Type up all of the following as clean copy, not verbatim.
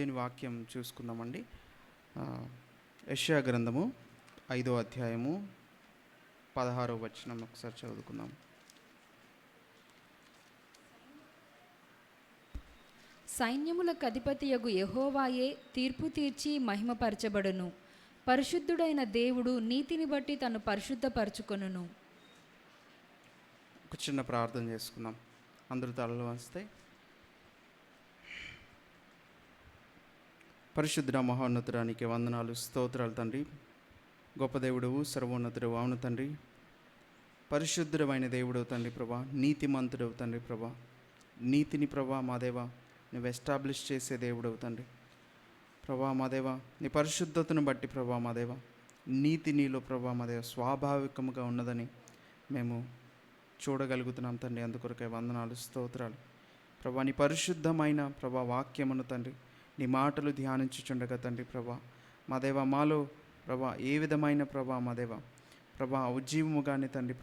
దేవుని వాక్యం చూసుకుందామండి. యెషయా గ్రంథము 5వ అధ్యాయము 16వ వచనం ఒకసారి చదువుకుందాం. సైన్యములకు అధిపతియగు యెహోవాయే తీర్పు తీర్చి మహిమపరచబడును. పరిశుద్ధుడైన దేవుడు నీతిని బట్టి తను పరిశుద్ధపరచుకొనును. ఒక చిన్న ప్రార్థన చేసుకుందాం. అందరూ తలలు వంచితే. పరిశుద్ధ మహోన్నతుడానికి వందనాలు, స్తోత్రాలు తండ్రి. గొప్ప దేవుడవు, సర్వోన్నతుడవు, అవును తండ్రి. పరిశుద్ధమైన దేవుడవు తండ్రి ప్రభా, నీతిమంతుడవు తండ్రి ప్రభా. నీతిని ప్రభా మా దేవా నువ్వు ఎస్టాబ్లిష్ చేసే దేవుడవు తండ్రి ప్రభా మా దేవా. నీ పరిశుద్ధతను బట్టి ప్రభా మా దేవా, నీతి నీలో ప్రభా మా దేవా స్వాభావికముగా ఉన్నదని మేము చూడగలుగుతున్నాం తండ్రి. అందుకొరకే వందనాలు, స్తోత్రాలు ప్రభా. నీ పరిశుద్ధమైన ప్రభా వాక్యమును తండ్రి, నీ మాటలు ధ్యానించుచుండగా తండ్రి ప్రభా మా దేవా మాలో ప్రభా ఏ విధమైన ప్రభా మా దేవా ప్రభా ఉజ్జీవము కానీ తండ్రి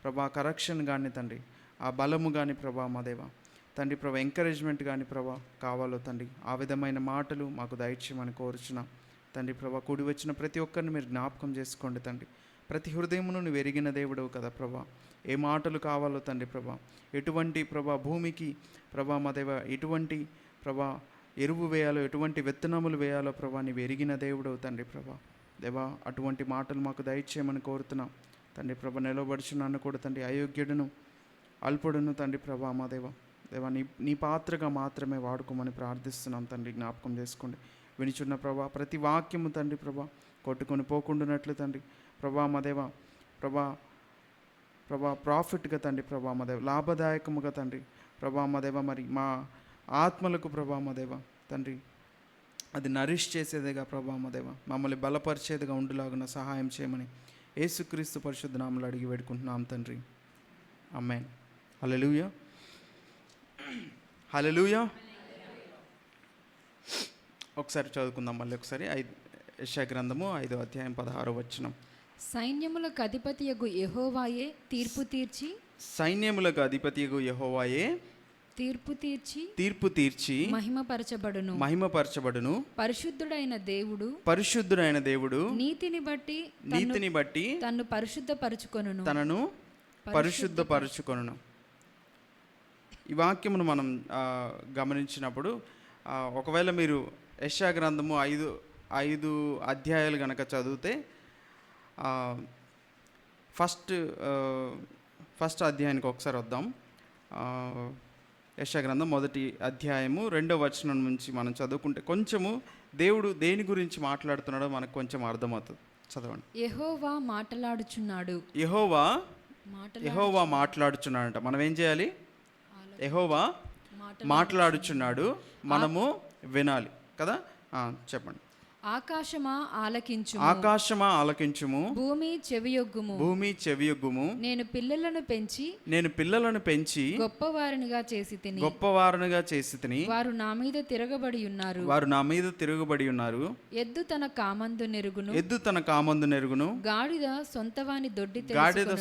ప్రభా కరెక్షన్ కానీ తండ్రి, ఆ బలము కానీ ప్రభా మా దేవా తండ్రి ప్రభా ఎంకరేజ్మెంట్ కానీ ప్రభా కావాలో తండ్రి, ఆ విధమైన మాటలు మాకు దయచేయమని కోరుచున్నాం తండ్రి ప్రభా. కూడి వచ్చిన ప్రతి ఒక్కరిని మీరు జ్ఞాపకం చేసుకోండి తండ్రి. ప్రతి హృదయమును నువ్వు ఎరిగిన దేవుడవు కదా ప్రభా. ఏ మాటలు కావాలో తండ్రి ప్రభా, ఎటువంటి ప్రభా భూమికి ప్రభా మా దేవా ఎటువంటి ప్రభా ఎరువు వేయాలో, ఎటువంటి విత్తనములు వేయాలో ప్రభా నీవు ఎరిగిన దేవుడవు తండ్రి ప్రభా దేవా. అటువంటి మాటలు మాకు దయచేయమని కోరుతున్నాం తండ్రి ప్రభా. నిలబడుచున్నాను కూడా తండ్రి, అయోగ్యుడును అల్పుడును తండ్రి ప్రభా మా దేవా దేవా నీ పాత్రగా మాత్రమే వాడుకోమని ప్రార్థిస్తున్నాం తండ్రి. జ్ఞాపకం చేసుకోండి వినిచున్న ప్రభా ప్రతి వాక్యము తండ్రి ప్రభా కొట్టుకొని పోకుండానట్లు తండ్రి ప్రభా మా దేవా ప్రభా ప్రాఫిట్గా తండ్రి ప్రభా మా దేవ లాభదాయకముగా తండ్రి ప్రభా మా దేవా మరి మా ఆత్మలకు ప్రభా మా దేవా తండ్రి అది నరిష్ చేసేదిగా ప్రభా మా దేవా మమ్మల్ని బలపరిచేదిగా ఉండులాగున సహాయం చేయమని యేసుక్రీస్తు పరిశుద్ధ నామములో అడిగి వేడుకుంటున్నాం తండ్రి. ఆమేన్. హల్లెలూయా, హల్లెలూయా. ఒకసారి చదువుకుందాం మళ్ళీ ఒకసారి. యెషయా గ్రంథము 5వ అధ్యాయం 16వ వచనం. సైన్యములకు అధిపతియగు యెహోవాయే తీర్పు తీర్చి, సైన్యములకు అధిపతియగు యెహోవాయే తీర్పు తీర్చి మహిమపరచబడును. పరిశుద్ధుడైన దేవుడు నీతిని బట్టి తన్ను పరిశుద్ధపరచుకొనును. ఈ వాక్యమును మనం గమనించినప్పుడు ఒకవేళ మీరు యెషయా గ్రంథము 5 అధ్యాయాలు కనుక చదివితే ఫస్ట్ అధ్యాయానికి ఒకసారి వద్దాం. యెషయా గ్రంథం 1వ అధ్యాయము 2వ వచనం నుంచి మనం చదువుకుంటే కొంచెము దేవుడు దేని గురించి మాట్లాడుతున్నాడో మనకు కొంచెం అర్థమవుతుంది. చదవండి. యెహోవా మాట్లాడుచున్నాడంట. మనం ఏం చేయాలి? యెహోవా మాట్లాడుచున్నాడు, మనము వినాలి కదా. చెప్పండి. ఆకాశమా ఆలకించుము, భూమి చెవియొగ్గుము. నేను పిల్లలను పెంచి గొప్పవారినిగా చేసి తిని వారు నా మీద తిరగబడి ఉన్నారు. ఎద్దు తన కామందు నెరుగును, గాడిద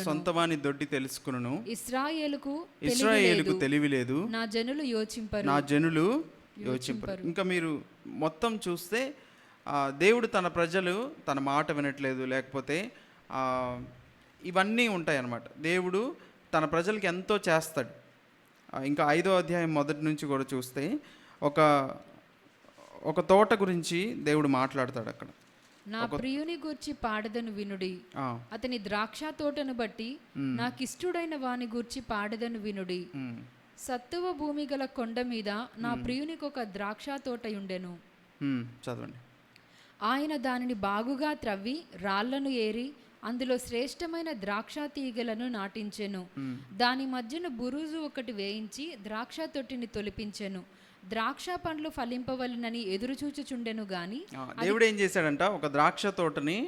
సొంతవాని దొడ్డి తెలుసుకును. ఇశ్రాయేలుకు తెలివి లేదు, నా జనులు యోచింపరు. ఇంకా మీరు మొత్తం చూస్తే దేవుడు తన ప్రజలు తన మాట వినట్లేదు, లేకపోతే ఇవన్నీ ఉంటాయి అన్నమాట. దేవుడు తన ప్రజలకి ఎంతో చేస్తాడు. ఇంకా 5వ అధ్యాయం మొదటి నుంచి కూడా చూస్తే ఒక తోట గురించి దేవుడు మాట్లాడతాడు అక్కడ. నా ప్రియుని గూర్చి పాడదను వినుడి, అతని ద్రాక్ష తోటను బట్టి నాకిష్టుడైన వాని గూర్చి పాడదను వినుడి. సత్తువ భూమి గల కొండ మీద నా ప్రియునికి ఒక ద్రాక్ష తోట ఉండెను. చదవండి. ఆయన దానిని బాగుగా త్రవ్వి రాళ్లను ఏరి అందులో శ్రేష్టమైన ద్రాక్ష తీగలను నాటించెను. దాని మధ్యన బురుజు ఒకటి వేయించి ద్రాక్ష తొట్టిని తొలిపించెను. ద్రాక్ష పండ్లు ఫలింపవలనని ఎదురుచూచుచుండెను గాని దేవుడు ఏం చేశాడంట? ఒక ద్రాక్ష తోటని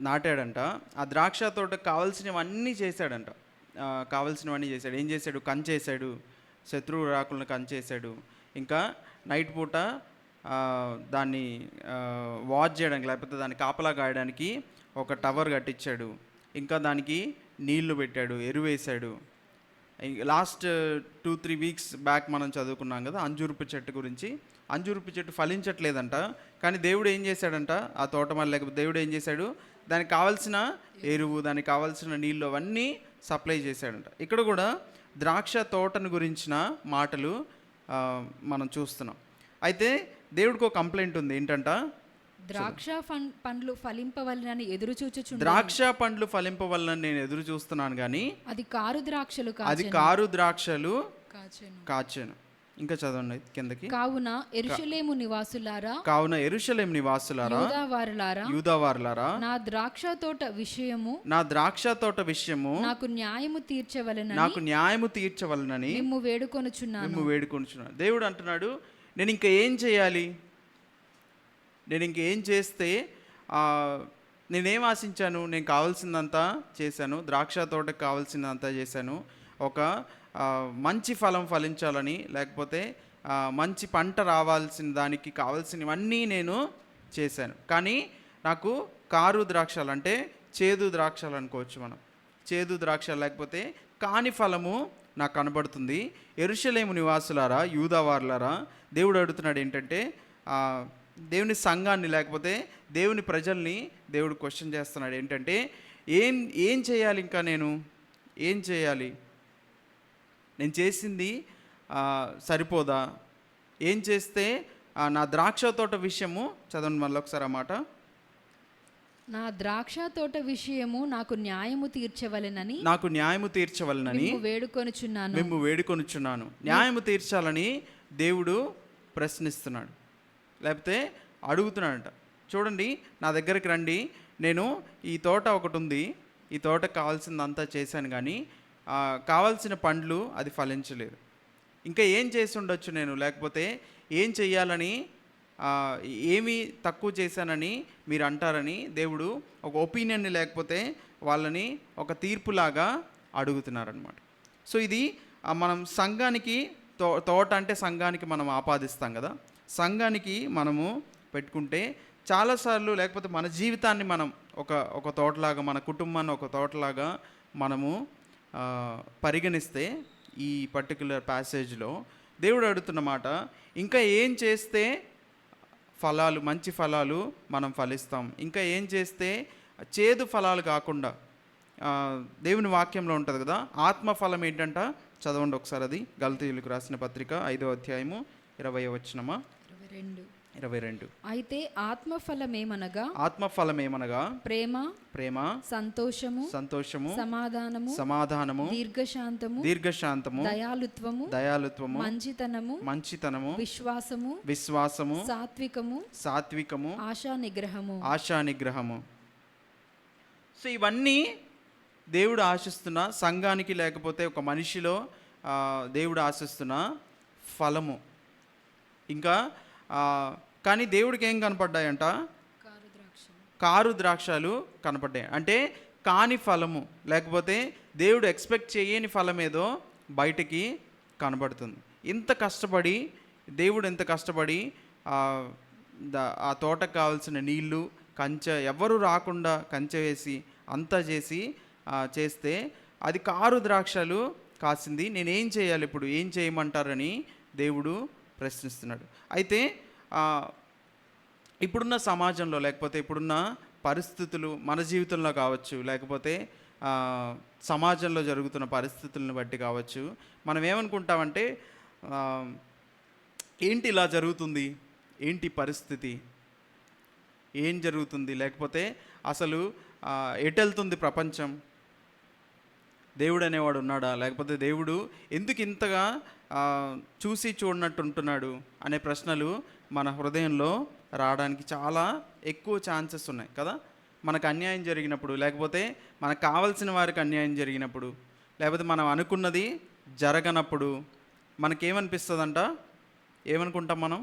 నాటాడంట. ఆ ద్రాక్ష తోటకు కావాల్సినవన్నీ చేశాడంట. ఏం చేశాడు? కంచేశాడు, శత్రువు రాకులను కంచేశాడు. ఇంకా నైట్ పూట దాన్ని వాచ్ చేయడానికి, లేకపోతే దాన్ని కాపలా కాయడానికి ఒక టవర్ కట్టించాడు. ఇంకా దానికి నీళ్లు పెట్టాడు, ఎరువేశాడు. లాస్ట్ 2-3 వీక్స్ బ్యాక్ మనం చదువుకున్నాం కదా అంజూరపు చెట్టు గురించి. అంజూరపు చెట్టు ఫలించట్లేదంట, కానీ దేవుడు ఏం చేశాడంట, ఆ తోటమాలి లేకపోతే దేవుడు ఏం చేశాడు, దానికి కావాల్సిన ఎరువు, దానికి కావాల్సిన నీళ్ళు అవన్నీ సప్లై చేశాడంట. ఇక్కడ కూడా ద్రాక్ష తోటను గురించిన మాటలు మనం చూస్తున్నాం. అయితే దేవుడికి ఒక కంప్లైంట్ ఉంది, ఏంటంట, ద్రాక్ష పండ్లు ఫలింపవలనని ఎదురు చూచుచున్నాను. ద్రాక్ష పండ్లు ఫలింపవలనని నేను ఎదురు చూస్తున్నాను, కానీ అది కారు ద్రాక్షలు కాచెను. ఇంకా చదవండి కిందకి. కావున యెరూషలేము నివాసులారా, యూదావారులారా, నా ద్రాక్ష తోట విషయము నాకు న్యాయము తీర్చవలనని మిమ్ము వేడుకొనుచున్నాను. దేవుడు అంటున్నాడు, నేను ఇంకా ఏం చేయాలి, నేను ఇంకేం చేస్తే, నేనేం ఆశించాను, నేను కావాల్సిందంతా చేశాను, ద్రాక్ష తోటకు కావాల్సిందంతా చేశాను, ఒక మంచి ఫలం ఫలించాలని, లేకపోతే మంచి పంట రావాల్సిన దానికి కావాల్సినవన్నీ నేను చేశాను, కానీ నాకు కారు ద్రాక్షలు అంటే చేదు ద్రాక్షలు అనుకోవచ్చు మనం, చేదు ద్రాక్షలు లేకపోతే కాని ఫలము నాకు కనబడుతుంది. యెరూషలేము నివాసులారా, యూదావారులారా, దేవుడు అడుగుతున్నాడు ఏంటంటే, దేవుని సంఘాన్ని లేకపోతే దేవుని ప్రజల్ని దేవుడు క్వశ్చన్ చేస్తున్నాడు ఏంటంటే, ఏం చేయాలి, ఇంకా నేను ఏం చేయాలి, నేను చేసింది సరిపోదా, ఏం చేస్తే నా ద్రాక్ష తోట విషయము, చదవండి మళ్ళీ ఒకసారి ఆ మాట, నా ద్రాక్ష తోట విషయము నాకు న్యాయము తీర్చవలెనని మేము వేడుకొనుచున్నాను. న్యాయము తీర్చాలని దేవుడు ప్రశ్నిస్తున్నాడు, లేకపోతే అడుగుతున్నాడంట. చూడండి, నా దగ్గరికి రండి, నేను ఈ తోట ఒకటి ఉంది, ఈ తోటకు కావాల్సిందంతా చేశాను, కానీ కావాల్సిన పండ్లు అది ఫలించలేదు. ఇంకా ఏం చేసి ఉండొచ్చు నేను, లేకపోతే ఏం చెయ్యాలని, ఏమి తక్కువ చేశానని మీరు అంటారని దేవుడు ఒక ఒపీనియన్ని, లేకపోతే వాళ్ళని ఒక తీర్పులాగా అడుగుతున్నారనమాట. సో ఇది మనం సంఘానికి, తోట అంటే సంఘానికి మనం ఆపాదిస్తాం కదా, సంఘానికి మనము పెట్టుకుంటే చాలాసార్లు, లేకపోతే మన జీవితాన్ని మనం ఒక తోటలాగా, మన కుటుంబాన్ని ఒక తోటలాగా మనము పరిగణిస్తే, ఈ పర్టిక్యులర్ ప్యాసేజ్లో దేవుడు అడుగుతున్న మాట, ఇంకా ఏం చేస్తే మంచి ఫలాలు మనం ఫలిస్తాం, ఇంకా ఏం చేస్తే చేదు ఫలాలు కాకుండా, దేవుని వాక్యంలో ఉంటుంది కదా, ఆత్మఫలం ఏంటంట, చదవండి ఒకసారి అది. గలతీయులకు రాసిన పత్రిక 5వ అధ్యాయము 20వ వచనమా, 22. అయితే ఆత్మఫలమేమనగా ప్రేమ, సంతోషము, సమాధానము, దీర్ఘశాంతము, దయాలుత్వము, మంచితనము, విశ్వాసము, సాత్వికము, ఆశా నిగ్రహము. సో ఇవన్నీ దేవుడు ఆశిస్తున్న, సంఘానికి లేకపోతే ఒక మనిషిలో దేవుడు ఆశిస్తున్న ఫలము. ఇంకా కానీ దేవుడికి ఏం కనపడ్డాయంట, కారు ద్రాక్షలు కనపడ్డాయి. అంటే కాని ఫలము, లేకపోతే దేవుడు ఎక్స్పెక్ట్ చేయని ఫలం ఏదో బయటికి కనబడుతుంది. దేవుడు ఎంత కష్టపడి ఆ తోటకు కావాల్సిన నీళ్ళు, కంచె ఎవరు రాకుండా కంచె వేసి అంతా చేస్తే అది కారు ద్రాక్షలు కాసింది. నేనేం చేయాలి, ఇప్పుడు ఏం చేయమంటారని దేవుడు ప్రశ్నిస్తున్నాడు. అయితే ఇప్పుడున్న సమాజంలో, లేకపోతే ఇప్పుడున్న పరిస్థితులు మన జీవితంలో కావచ్చు, లేకపోతే సమాజంలో జరుగుతున్న పరిస్థితులను బట్టి కావచ్చు, మనం ఏమనుకుంటామంటే, ఏంటి ఇలా జరుగుతుంది, ఏంటి పరిస్థితి, ఏం జరుగుతుంది, లేకపోతే అసలు ఎటెళ్తుంది ప్రపంచం, దేవుడు అనేవాడు ఉన్నాడా, లేకపోతే దేవుడు ఎందుకు ఇంతగా చూసి చూడనట్టు ఉంటున్నాడు అనే ప్రశ్నలు మన హృదయంలో రావడానికి చాలా ఎక్కువ ఛాన్సెస్ ఉన్నాయి కదా. మనకు అన్యాయం జరిగినప్పుడు, లేకపోతే మనకు కావాల్సిన వారికి అన్యాయం జరిగినప్పుడు, లేకపోతే మనం అనుకున్నది జరగనప్పుడు మనకేమనిపిస్తుందంట, ఏమనుకుంటాం మనం,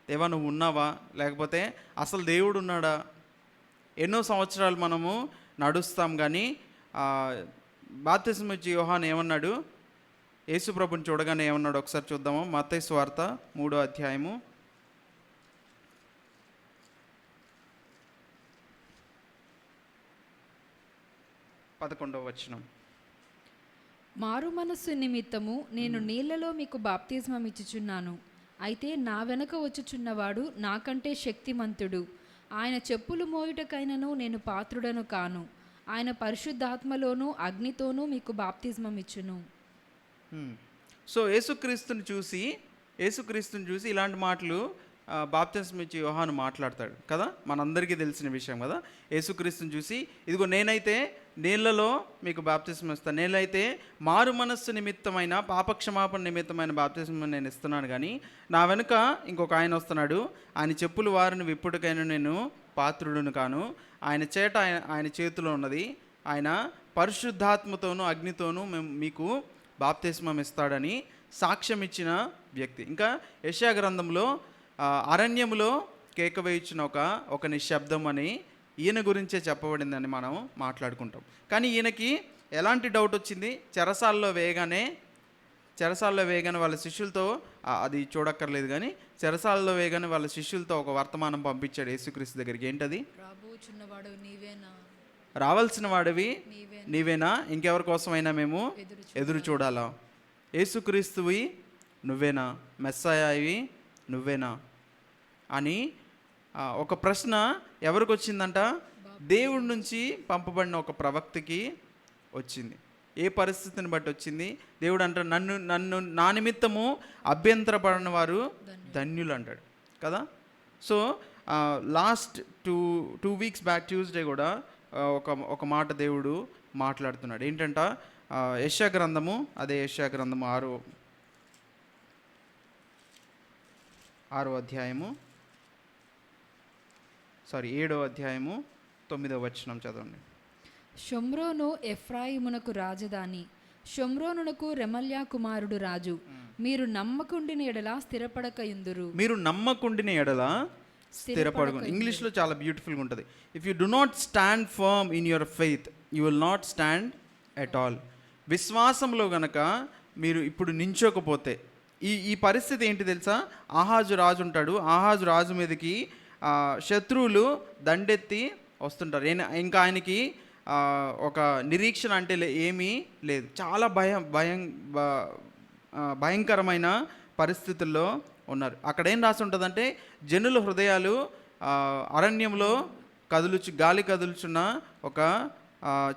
దేవా నువ్వు ఉన్నావా, లేకపోతే అసలు దేవుడు ఉన్నాడా. ఎన్నో సంవత్సరాలు మనము నడుస్తాం, కానీ బాప్తిస్మం ఇచ్చే యోహాను ఏమన్నాడు, యేసు ప్రభుని చూడగానే ఏమన్నాడు, ఒకసారి చూద్దాము. మత్తయి సువార్త 3వ అధ్యాయము 11వ వచనం. మారు మనస్సు నిమిత్తము నేను నీళ్లలో మీకు బాప్తిస్మం ఇచ్చుచున్నాను. అయితే నా వెనక వచ్చుచున్నవాడు నాకంటే శక్తిమంతుడు. ఆయన చెప్పులు మోయుటకైనను నేను పాత్రుడను కాను. ఆయన పరిశుద్ధాత్మలోను అగ్నితోనూ మీకు బాప్తిస్మం ఇచ్చును. సో యేసుక్రీస్తుని చూసి ఇలాంటి మాటలు బాప్తిస్మం ఇచ్చి యోహాను మాట్లాడతాడు కదా, మనందరికీ తెలిసిన విషయం కదా. యేసుక్రీస్తుని చూసి, ఇదిగో నేనైతే నీళ్లలో మీకు బాప్తిస్మం ఇస్తాను, నేనైతే మారు మనస్సు నిమిత్తమైన పాపక్షమాపణ నిమిత్తమైన బాప్తిస్మం నేను ఇస్తున్నాను, కానీ నా వెనుక ఇంకొక ఆయన వస్తున్నాడు, ఆయన చెప్పులు వారిని విప్పుడుకైనా నేను పాత్రుడును కాను, ఆయన చేట ఆయన చేతిలో ఉన్నది, ఆయన పరిశుద్ధాత్మతోనూ అగ్నితోనూ మీకు బాప్తిస్మం ఇస్తాడని సాక్ష్యం ఇచ్చిన వ్యక్తి. ఇంకా యెషయా గ్రంథంలో అరణ్యములో కేక వేయించిన ఒక నిశ్శబ్దం అని ఈయన గురించే చెప్పబడిందని మనం మాట్లాడుకుంటాం. కానీ ఈయనకి ఎలాంటి డౌట్ వచ్చింది? చెరసాల్లో వేయగానే వాళ్ళ శిష్యులతో, అది చూడక్కర్లేదు కానీ చెరసాలలో వేయగానే వాళ్ళ శిష్యులతో ఒక వర్తమానం పంపించాడు యేసుక్రీస్తు దగ్గరికి. ఏంటది? రావాల్సిన వాడివి నీవేనా, ఇంకెవరి కోసమైనా మేము ఎదురు చూడాలా? యేసుక్రీస్తువి నువ్వేనా, మెస్సయావి నువ్వేనా అని ఒక ప్రశ్న ఎవరికి వచ్చిందంట? దేవుడి నుంచి పంపబడిన ఒక ప్రవక్తకి వచ్చింది. ఏ పరిస్థితిని బట్టి వచ్చింది? దేవుడు అంటాడు, నన్ను నా నిమిత్తము అభ్యంతరపడిన వారు ధన్యులు అంటాడు కదా. So last two weeks back Tuesday కూడా ఒక మాట దేవుడు మాట్లాడుతున్నాడు. ఏంటంట? యెషయా గ్రంథము, అదే యెషయా గ్రంథము 7వ అధ్యాయము 9వ వచనం చదవండి. షోమ్రోను ఎఫ్రాయిమునకు రాజధాని, షోమ్రోనునకు రెమల్యా కుమారుడు రాజు. మీరు నమ్మకుండిన ఎడల స్థిరపడకయుందురు. మీరు నమ్మకుండిన ఎడల స్థిరపడకు. ఇంగ్లీష్లో చాలా బ్యూటిఫుల్గా ఉంటుంది. If you do not stand firm in your faith, you will not stand at all. విశ్వాసంలో గనక మీరు ఇప్పుడు నించోకపోతే, ఈ పరిస్థితి ఏంటి తెలుసా? ఆహాజు రాజు ఉంటాడు, ఆహాజు రాజు మీదకి శత్రువులు దండెత్తి వస్తుంటారు. ఇంకా ఆయనకి ఒక నిరీక్షణ అంటే ఏమీ లేదు. చాలా భయంకరమైన పరిస్థితుల్లో ఉన్నారు. అక్కడ ఏం రాసి ఉంటుందంటే, జనుల హృదయాలు అరణ్యంలో గాలి కదులుచున్న ఒక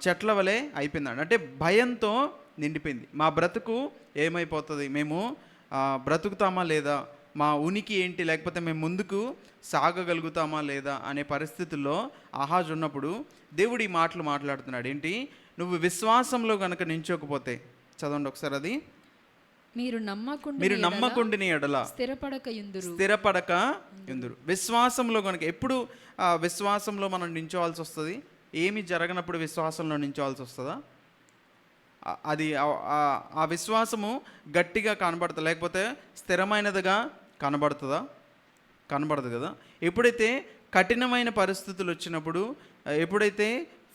చెట్ల వలె అయిపోయిందండి. అంటే భయంతో నిండిపోయింది. మా బ్రతుకు ఏమైపోతుంది, మేము బ్రతుకుతామా లేదా, మా ఉనికి ఏంటి, లేకపోతే మేము ముందుకు సాగగలుగుతామా లేదా అనే పరిస్థితుల్లో ఆహాజు ఉన్నప్పుడు దేవుడు ఈ మాటలు మాట్లాడుతున్నాడు. ఏంటి? నువ్వు విశ్వాసంలో కనుక నించోకపోతే, చదవండి ఒకసారి అది. మీరు నమ్మకుండిన ఎడల స్థిరపడక యుందురు. విశ్వాసంలో కనుక, ఎప్పుడు విశ్వాసంలో మనం నించోవాల్సి వస్తుంది? ఏమి జరగనప్పుడు విశ్వాసంలో నించోవాల్సి వస్తుందా? అది ఆ విశ్వాసము గట్టిగా కనబడుతుంది, లేకపోతే స్థిరమైనదిగా కనబడుతుందా? కనబడదు కదా. ఎప్పుడైతే కఠినమైన పరిస్థితులు వచ్చినప్పుడు, ఎప్పుడైతే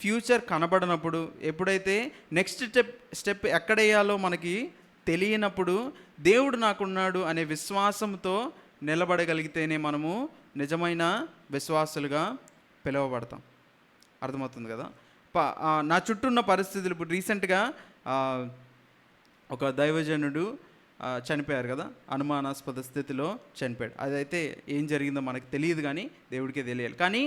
ఫ్యూచర్ కనబడనప్పుడు, ఎప్పుడైతే నెక్స్ట్ స్టెప్ ఎక్కడ వేయాలో మనకి తెలియనప్పుడు, దేవుడు నాకున్నాడు అనే విశ్వాసంతో నిలబడగలిగితేనే మనము నిజమైన విశ్వాసులుగా పిలువబడతాం. అర్థమవుతుంది కదా. నా చుట్టూ ఉన్న పరిస్థితులు, ఇప్పుడు రీసెంట్గా ఒక దైవజనుడు చనిపోయారు కదా, అనుమానాస్పద స్థితిలో చనిపోయాడు. అదైతే ఏం జరిగిందో మనకు తెలియదు, కానీ దేవుడికే తెలియాలి. కానీ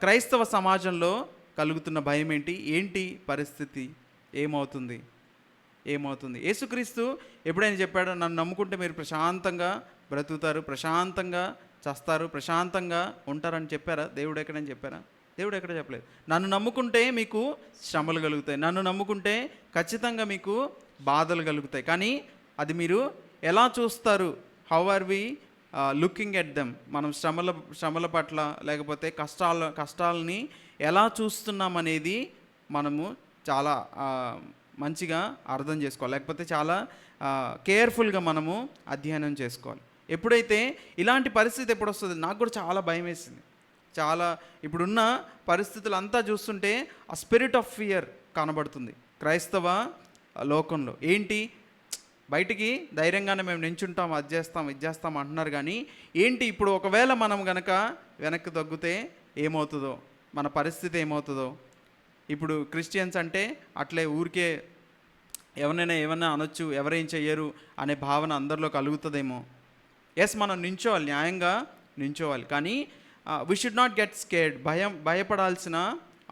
క్రైస్తవ సమాజంలో కలుగుతున్న భయం ఏంటి పరిస్థితి, ఏమవుతుంది? యేసుక్రీస్తు ఎప్పుడైనా చెప్పాడో, నన్ను నమ్ముకుంటే మీరు ప్రశాంతంగా బ్రతుకుతారు, ప్రశాంతంగా చస్తారు, ప్రశాంతంగా ఉంటారని చెప్పారా? దేవుడు ఎక్కడని చెప్పారా? దేవుడు ఎక్కడ చెప్పలేదు. నన్ను నమ్ముకుంటే మీకు శ్రమలు కలుగుతాయి, నన్ను నమ్ముకుంటే ఖచ్చితంగా మీకు బాధలు కలుగుతాయి. కానీ అది మీరు ఎలా చూస్తారు? How are we looking at them? మనం శ్రమల పట్ల, లేకపోతే కష్టాలని ఎలా చూస్తున్నాం అనేది మనము చాలా మంచిగా అర్థం చేసుకోవాలి, లేకపోతే చాలా కేర్ఫుల్గా మనము అధ్యయనం చేసుకోవాలి. ఎప్పుడైతే ఇలాంటి పరిస్థితి ఎప్పుడు వస్తుంది? నాకు కూడా చాలా భయం వేసింది. ఇప్పుడున్న పరిస్థితులు అంతా చూస్తుంటే ఆ స్పిరిట్ ఆఫ్ ఫియర్ కనబడుతుంది క్రైస్తవ లోకంలో. ఏంటి? బయటికి ధైర్యంగానే మేము నించుంటాం, అది చేస్తాం అంటున్నారు, కానీ ఏంటి ఇప్పుడు ఒకవేళ మనం గనక వెనక్కి తగ్గితే ఏమవుతుందో, మన పరిస్థితి ఏమవుతుందో? ఇప్పుడు క్రిస్టియన్స్ అంటే అట్లే ఊరికే ఎవరైనా ఏమన్నా అనొచ్చు, ఎవరేం చెయ్యరు అనే భావన అందరిలో కలుగుతుందేమో. ఎస్, మనం నించోవాలి, న్యాయంగా నించోవాలి, కానీ we should not get scared. భయపడాల్సిన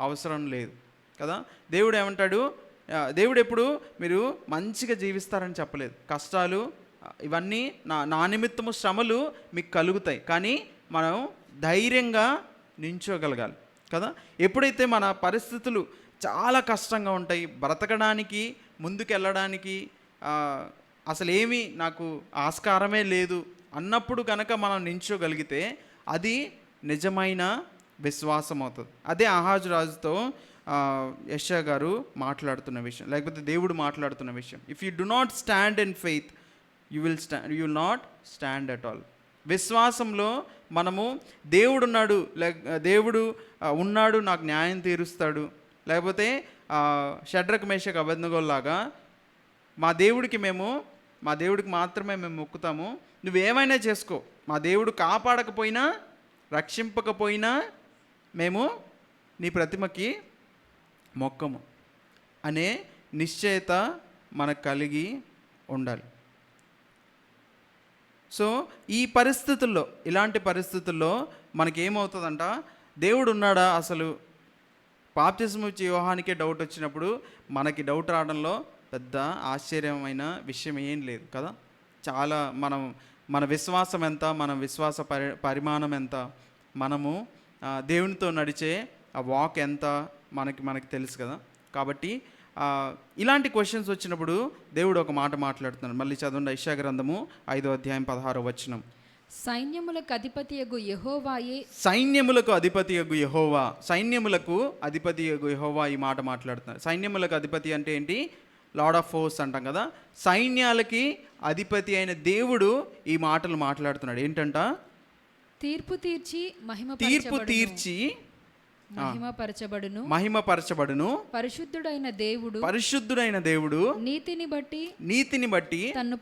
అవసరం లేదు కదా. దేవుడు ఏమంటాడు, దేవుడు ఎప్పుడు మీరు మంచిగా జీవిస్తారని చెప్పలేదు. కష్టాలు ఇవన్నీ నా నిమిత్తము శ్రమలు మీకు కలుగుతాయి, కానీ మనం ధైర్యంగా నించోగలగాలి కదా. ఎప్పుడైతే మన పరిస్థితులు చాలా కష్టంగా ఉంటాయి, బ్రతకడానికి ముందుకెళ్ళడానికి అసలు ఏమీ నాకు ఆస్కారమే లేదు అన్నప్పుడు కనుక మనం నించోగలిగితే అది నిజమైన విశ్వాసం అవుతుంది. అదే ఆహాజు రాజుతో యెషయా గారు మాట్లాడుతున్న విషయం, లేకపోతే దేవుడు మాట్లాడుతున్న విషయం. If you do not stand in faith you will not stand at all. విశ్వాసంలో మనము దేవుడు ఉన్నాడు నాకు న్యాయం తీరుస్తాడు, లేకపోతే షడ్రక్ మేషక్ అబేద్నెగోలాగా మా దేవుడికి మాత్రమే మేము మొక్కుతాము, నువ్వేమైనా చేసుకో, మా దేవుడు కాపాడకపోయినా రక్షింపకపోయినా మేము నీ ప్రతిమకి మొక్కము అనే నిశ్చయత మనకు కలిగి ఉండాలి. సో ఈ పరిస్థితుల్లో, ఇలాంటి పరిస్థితుల్లో మనకేమవుతుందంట, దేవుడు ఉన్నాడా అసలు? బాప్తిస్మం ఇచ్చే యోహానికే డౌట్ వచ్చినప్పుడు మనకి డౌట్ రావడంలో పెద్ద ఆశ్చర్యమైన విషయం ఏం లేదు కదా. చాలా మన విశ్వాసం ఎంత, మన విశ్వాస పరిమాణం ఎంత, మనము దేవునితో నడిచే ఆ వాక్ ఎంత మనకి తెలుసు కదా. కాబట్టి ఇలాంటి క్వశ్చన్స్ వచ్చినప్పుడు దేవుడు ఒక మాట మాట్లాడుతున్నాడు. మళ్ళీ చదవండి, యెషయా గ్రంథము 5వ అధ్యాయం 16వ వచనం. సైన్యములకు అధిపతియగు యెహోవాయే, సైన్యములకు అధిపతియగు యెహోవా, సైన్యములకు అధిపతియగు యెహోవా ఈ మాట మాట్లాడుతున్నారు. సైన్యములకు అధిపతి అంటే ఏంటి? లార్డ్ ఆఫ్ ఫోర్స్ అంటాం కదా. సైన్యాలకి అధిపతి అయిన దేవుడు ఈ మాటలు మాట్లాడుతున్నాడు. ఏంటంట? తీర్పు తీర్చి మహిమపరచబడును పరిశుద్ధుడైన దేవుడు నీతిని బట్టి తన్ను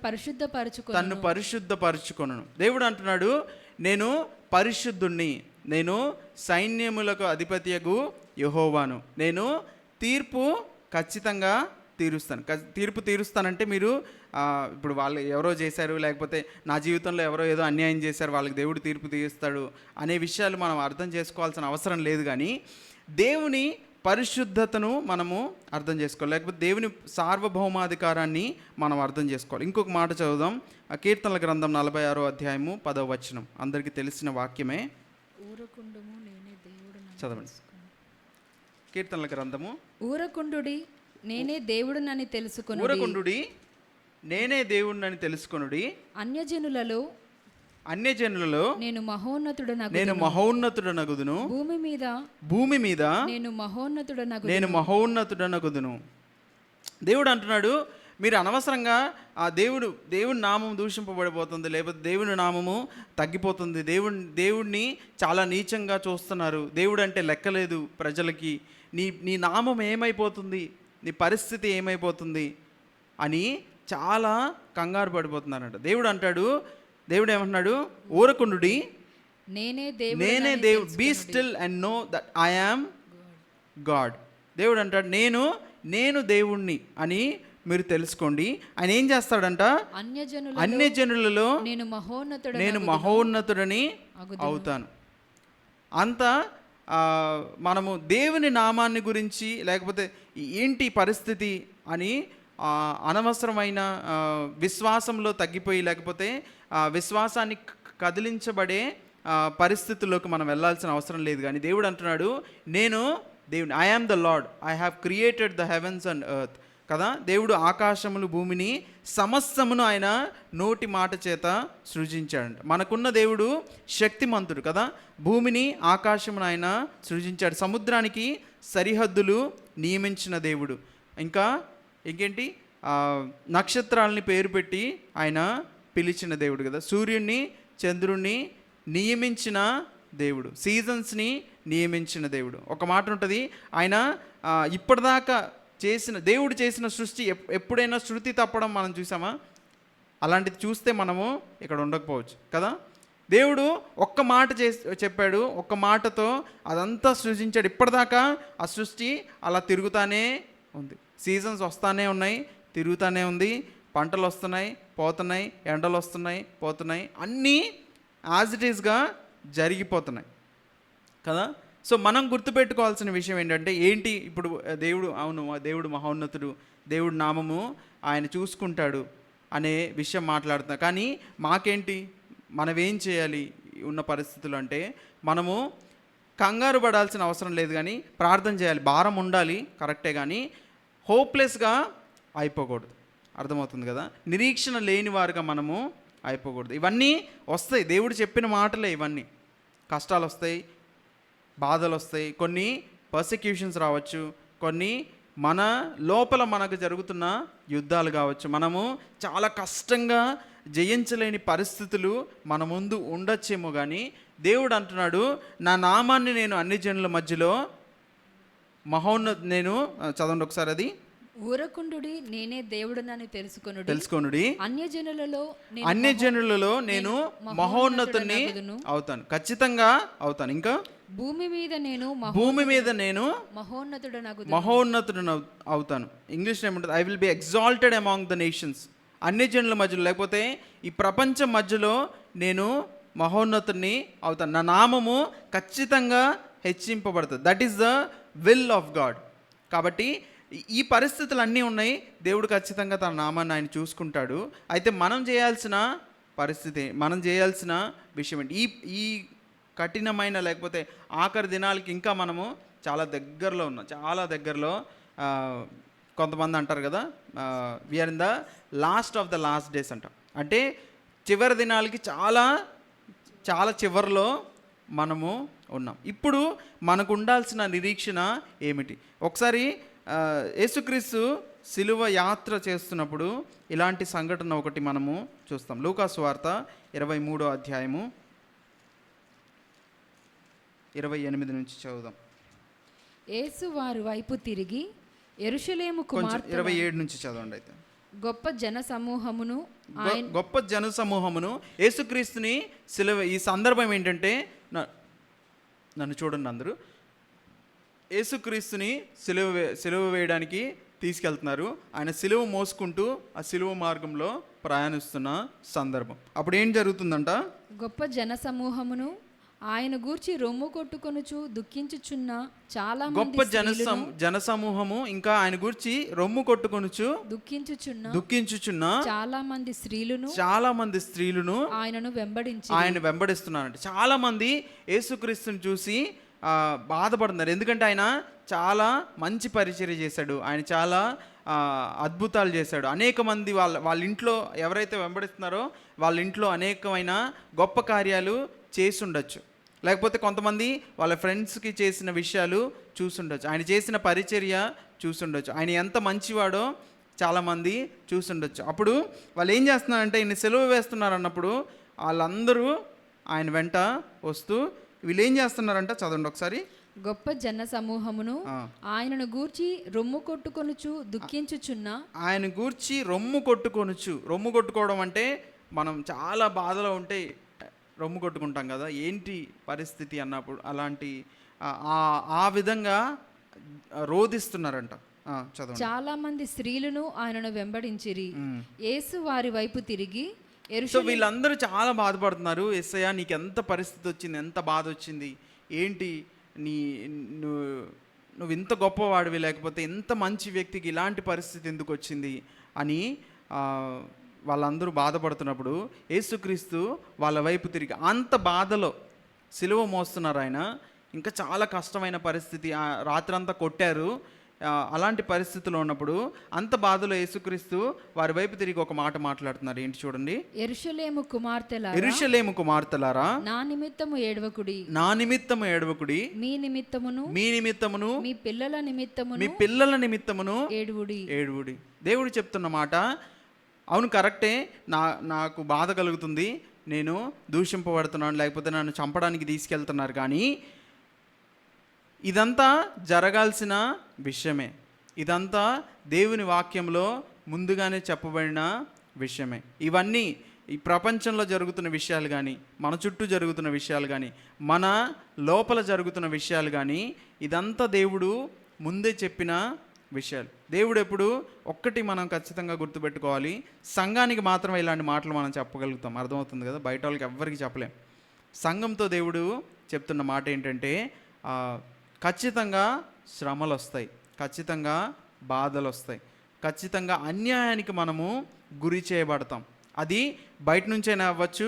పరిశుద్ధపరచుకొనును. దేవుడు అంటున్నాడు, నేను పరిశుద్ధుణ్ణి, నేను సైన్యములకు అధిపతియగు యెహోవాను, నేను తీర్పు ఖచ్చితంగా తీర్పు తీరుస్తానంటే మీరు ఇప్పుడు వాళ్ళు ఎవరో చేశారు, లేకపోతే నా జీవితంలో ఎవరో ఏదో అన్యాయం చేశారు, వాళ్ళకి దేవుడు తీర్పు తీరుస్తాడు అనే విషయాలు మనం అర్థం చేసుకోవాల్సిన అవసరం లేదు. కానీ దేవుని పరిశుద్ధతను మనము అర్థం చేసుకోవాలి, లేకపోతే దేవుని సార్వభౌమాధికారాన్ని మనం అర్థం చేసుకోవాలి. ఇంకొక మాట చదువుదాం, కీర్తనల గ్రంథం 46వ అధ్యాయము 10వ వచనం. అందరికీ తెలిసిన వాక్యమే, చదవండి. కీర్తనల గ్రంథము, ఊరకుండుడి నేనే దేవుడినని తెలుసుకొనుడి, అన్యజనులలో నేను మహోన్నతుడనగుదును, భూమి మీద నేను మహోన్నతుడనగుదును. దేవుడు అంటున్నాడు, మీరు అనవసరంగా దేవుని నామం దూషింపబడిపోతుంది, లేకపోతే దేవుని నామము తగ్గిపోతుంది, దేవుడిని చాలా నీచంగా చూస్తున్నారు, దేవుడు అంటే లెక్కలేదు ప్రజలకి, నీ నామం ఏమైపోతుంది, నీ పరిస్థితి ఏమైపోతుంది అని చాలా కంగారు పడిపోతున్నారంట. దేవుడు ఏమంటున్నాడు? ఊరకుండుడి నేనే దేవుడు, be still and know that I am God. దేవుడు అంటాడు, నేను దేవుణ్ణి అని మీరు తెలుసుకోండి. ఆయన ఏం చేస్తాడంట? అన్యజనులలో నేను మహోన్నతుడని అవుతాను. అంత మనము దేవుని నామాన్ని గురించి, లేకపోతే ఏంటి పరిస్థితి అని అనవసరమైన విశ్వాసంలో తగ్గిపోయి, లేకపోతే విశ్వాసాన్ని కదిలించబడే పరిస్థితుల్లోకి మనం వెళ్ళాల్సిన అవసరం లేదు. కానీ దేవుడు అంటున్నాడు, నేను దేవుని, I am the Lord, I have created the heavens and earth కదా. దేవుడు ఆకాశములు భూమిని సమస్తమును ఆయన నోటి మాట చేత సృజించాడు. మనకున్న దేవుడు శక్తిమంతుడు కదా. భూమిని ఆకాశమును ఆయన సృజించాడు, సముద్రానికి సరిహద్దులు నియమించిన దేవుడు, ఇంకేంటి నక్షత్రాలని పేరు పెట్టి ఆయన పిలిచిన దేవుడు కదా. సూర్యుడిని చంద్రుణ్ణి నియమించిన దేవుడు, సీజన్స్ని నియమించిన దేవుడు. ఒక మాట ఉంటుంది, ఆయన ఇప్పటిదాకా దేవుడు చేసిన సృష్టి ఎప్పుడైనా శృతి తప్పడం మనం చూసామా? అలాంటిది చూస్తే మనము ఇక్కడ ఉండకపోవచ్చు కదా. దేవుడు ఒక్క మాట చెప్పాడు, ఒక్క మాటతో అదంతా సృజించాడు. ఇప్పటిదాకా ఆ సృష్టి అలా తిరుగుతానే ఉంది, సీజన్స్ వస్తానే ఉన్నాయి, తిరుగుతూనే ఉంది, పంటలు వస్తున్నాయి పోతున్నాయి, ఎండలు వస్తున్నాయి పోతున్నాయి, అన్నీ యాజ్ ఇట్ ఈస్గా జరిగిపోతున్నాయి కదా. సో మనం గుర్తుపెట్టుకోవాల్సిన విషయం ఏంటంటే ఏంటి ఇప్పుడు దేవుడు, అవును దేవుడు మహోన్నతుడు, దేవుడు నామము ఆయన చూసుకుంటాడు అనే విషయం మాట్లాడుతున్నా. కానీ మాకేంటి, మనం ఏం చేయాలి ఉన్న పరిస్థితులు అంటే, మనము కంగారు పడాల్సిన అవసరం లేదు, కానీ ప్రార్థన చేయాలి. భారం ఉండాలి కరెక్టే, కానీ హోప్లెస్గా అయిపోకూడదు. అర్థమవుతుంది కదా. నిరీక్షణ లేని వారుగా మనము అయిపోకూడదు. ఇవన్నీ వస్తాయి, దేవుడు చెప్పిన మాటలే ఇవన్నీ. కష్టాలు వస్తాయి, బాధలు వస్తాయి, కొన్ని పర్సిక్యూషన్స్ రావచ్చు, కొన్ని మన లోపల మనకు జరుగుతున్న యుద్ధాలు కావచ్చు, మనము చాలా కష్టంగా జయించలేని పరిస్థితులు మన ముందు ఉండొచ్చేమో. కానీ దేవుడు అంటున్నాడు, నా నామాన్ని నేను అన్ని జనుల మధ్యలో నేను చదవండి ఒకసారి అది, ఊరకుండుడి నేనే దేవుడనని తెలుసుకొనుడి, అన్యజనులలో నేను మహోన్నతుని అవుతాను, ఖచ్చితంగా అవుతాను. ఇంకా భూమి మీద నేను మహోన్నతుడు అవుతాను. ఇంగ్లీష్లో ఏముంటుంది, I will be exalted among the nations. అన్ని జనుల మధ్యలో, లేకపోతే ఈ ప్రపంచం మధ్యలో నేను మహోన్నతుని అవుతాను. నా నామము ఖచ్చితంగా హెచ్చింపబడుతుంది. That is the will of God. కాబట్టి ఈ పరిస్థితులు అన్నీ ఉన్నాయి, దేవుడు ఖచ్చితంగా తన నామాన్ని ఆయన చూసుకుంటాడు. అయితే మనం చేయాల్సిన పరిస్థితి, మనం చేయాల్సిన విషయం ఏంటి, ఈ కఠినమైన లేకపోతే ఆఖరి దినాలకి ఇంకా మనము చాలా దగ్గరలో ఉన్నాం, చాలా దగ్గరలో. కొంతమంది అంటారు కదా, we are in the last of the last days అంటాం. అంటే చివరి దినాలకి చాలా చాలా చివరిలో మనము ఉన్నాం. ఇప్పుడు మనకు ఉండాల్సిన నిరీక్షణ ఏమిటి? ఒకసారి యేసుక్రీస్తు సిలువ యాత్ర చేస్తున్నప్పుడు ఇలాంటి సంఘటన ఒకటి మనము చూస్తాం. లూకాసు వార్త 23వ అధ్యాయము 28 నుంచి చదువుదాం. యేసు వారి వైపు తిరిగి యెరూషలేము కుమార్తె 27 నుంచి చదవండి. అయితే గొప్ప జన సమూహమును యేసుక్రీస్తుని సిలువ, ఈ సందర్భం ఏంటంటే, నన్ను చూడండి అందరూ, యేసుక్రీస్తుని సిలువ వేయడానికి తీసుకెళ్తున్నారు. ఆయన సిలువ మోసుకుంటూ ఆ సిలువ మార్గంలో ప్రయాణిస్తున్న సందర్భం. అప్పుడు ఏం జరుగుతుందంట, గొప్ప జన సమూహమును ఆయన గూర్చి రొమ్ము కొట్టుకొనుచు దుఃఖించుచున్న చాలా గొప్ప జన సమూహము ఇంకా ఆయన గూర్చి రొమ్ము కొట్టుకొనుచు దుఃఖించుచున్న చాలా మంది స్త్రీలను ఆయన వెంబడిస్తున్నారంట. చాలా మంది యేసుక్రీస్తుని చూసి బాధపడుతున్నారు. ఎందుకంటే ఆయన చాలా మంచి పరిచర్య చేశాడు, ఆయన చాలా అద్భుతాలు చేశాడు. అనేక మంది వాళ్ళ ఇంట్లో ఎవరైతే వెంబడిస్తున్నారో వాళ్ళ ఇంట్లో అనేకమైన గొప్ప కార్యాలు చేసి ఉండొచ్చు, లేకపోతే కొంతమంది వాళ్ళ ఫ్రెండ్స్కి చేసిన విషయాలు చూసుండొచ్చు, ఆయన చేసిన పరిచర్య చూసుండొచ్చు, ఆయన ఎంత మంచివాడో చాలామంది చూసుండొచ్చు. అప్పుడు వాళ్ళు ఏం చేస్తున్నారంటే, ఈయన సెలవు వేస్తున్నారు అన్నప్పుడు వాళ్ళందరూ ఆయన వెంట వస్తూ వీళ్ళు ఏం చేస్తున్నారంట, చదవండి ఒకసారి. గొప్ప జన సమూహమును ఆయనను గూర్చి రొమ్ము కొట్టుకొనుచు దుఃఖించుచున్న, ఆయన గూర్చి రొమ్ము కొట్టుకోవడం అంటే మనం చాలా బాధలో ఉంటే రొమ్ము కొట్టుకుంటాం కదా, ఏంటి పరిస్థితి అన్నప్పుడు అలాంటి ఆ విధంగా రోధిస్తున్నారంట. చదవండి. చాలా మంది స్త్రీలను ఆయనను వెంబడించిరి. యేసు వారి వైపు తిరిగి, సో వీళ్ళందరూ చాలా బాధపడుతున్నారు. యేసయ్యా నీకు ఎంత పరిస్థితి వచ్చింది, ఎంత బాధ వచ్చింది, ఏంటి నువ్వు ఇంత గొప్పవాడివి, లేకపోతే ఇంత మంచి వ్యక్తికి ఇలాంటి పరిస్థితి ఎందుకు వచ్చింది అని వాళ్ళందరూ బాధపడుతున్నప్పుడు యేసుక్రీస్తు వాళ్ళ వైపు తిరిగి, అంత బాధలో సిలువ మోస్తున్నారు ఆయన, ఇంకా చాలా కష్టమైన పరిస్థితి, రాత్రంతా కొట్టారు, అలాంటి పరిస్థితిలో ఉన్నప్పుడు అంత బాధలో యేసుక్రీస్తు వారి వైపు తిరిగి ఒక మాట మాట్లాడుతున్నారు. ఏంటి చూడండి. యెరూషలేము కుమార్తెలారా నా నిమిత్తము ఏడవకుడి, మీ నిమిత్తమును మీ పిల్లల నిమిత్తమును ఏడువుడి. దేవుడు చెప్తున్న మాట అవును, కరెక్టే. నాకు బాధ కలుగుతుంది, నేను దూషింపబడుతున్నాను, లేకపోతే నన్ను చంపడానికి తీసుకెళ్తున్నారు, కానీ ఇదంతా జరగాల్సిన విషయమే. ఇదంతా దేవుని వాక్యంలో ముందుగానే చెప్పబడిన విషయమే. ఇవన్నీ ఈ ప్రపంచంలో జరుగుతున్న విషయాలు కానీ, మన చుట్టూ జరుగుతున్న విషయాలు కానీ, మన లోపల జరుగుతున్న విషయాలు కానీ, ఇదంతా దేవుడు ముందే చెప్పిన విషయాలు. దేవుడు ఎప్పుడు ఒక్కటి మనం ఖచ్చితంగా గుర్తుపెట్టుకోవాలి, సంఘానికి మాత్రమే ఇలాంటి మాటలు మనం చెప్పగలుగుతాం. అర్థమవుతుంది కదా, బయట వాళ్ళకి ఎవ్వరికి చెప్పలేం. సంఘంతో దేవుడు చెప్తున్న మాట ఏంటంటే ఖచ్చితంగా శ్రమలు వస్తాయి, ఖచ్చితంగా బాధలు వస్తాయి, ఖచ్చితంగా అన్యాయానికి మనము గురి చేయబడతాం. అది బయట నుంచైనా అవ్వచ్చు,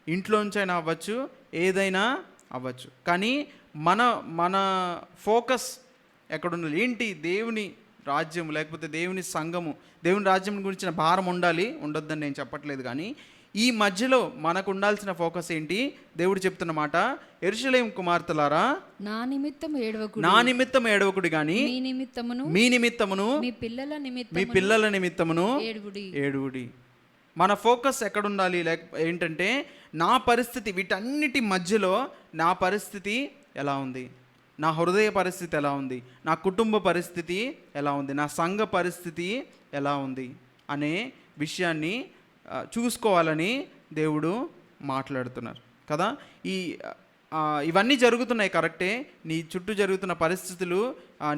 ఇంట్లో నుంచైనా అవ్వచ్చు, ఏదైనా అవ్వచ్చు. కానీ మన ఫోకస్ ఎక్కడుండాలి ఏంటి? దేవుని రాజ్యం, లేకపోతే దేవుని సంఘము, దేవుని రాజ్యం గురించిన భారం ఉండాలి, ఉండొద్దని నేను చెప్పట్లేదు. కానీ ఈ మధ్యలో మనకు ఉండాల్సిన ఫోకస్ ఏంటి? దేవుడు చెప్తున్న మాట, యెరూషలేము కుమార్తెలారా నా నిమిత్తం ఏడవకుడి గాని మీ నిమిత్తమును మీ పిల్లల నిమిత్తమును ఏడువుడి. మన ఫోకస్ ఎక్కడుండాలి? ఏంటంటే నా పరిస్థితి, వీటన్నిటి మధ్యలో నా పరిస్థితి ఎలా ఉంది, నా హృదయ పరిస్థితి ఎలా ఉంది, నా కుటుంబ పరిస్థితి ఎలా ఉంది, నా సంఘ పరిస్థితి ఎలా ఉంది అనే విషయాన్ని చూసుకోవాలని దేవుడు మాట్లాడుతున్నారు కదా. ఇవన్నీ జరుగుతున్నాయి కరెక్టే. నీ చుట్టూ జరుగుతున్న పరిస్థితులు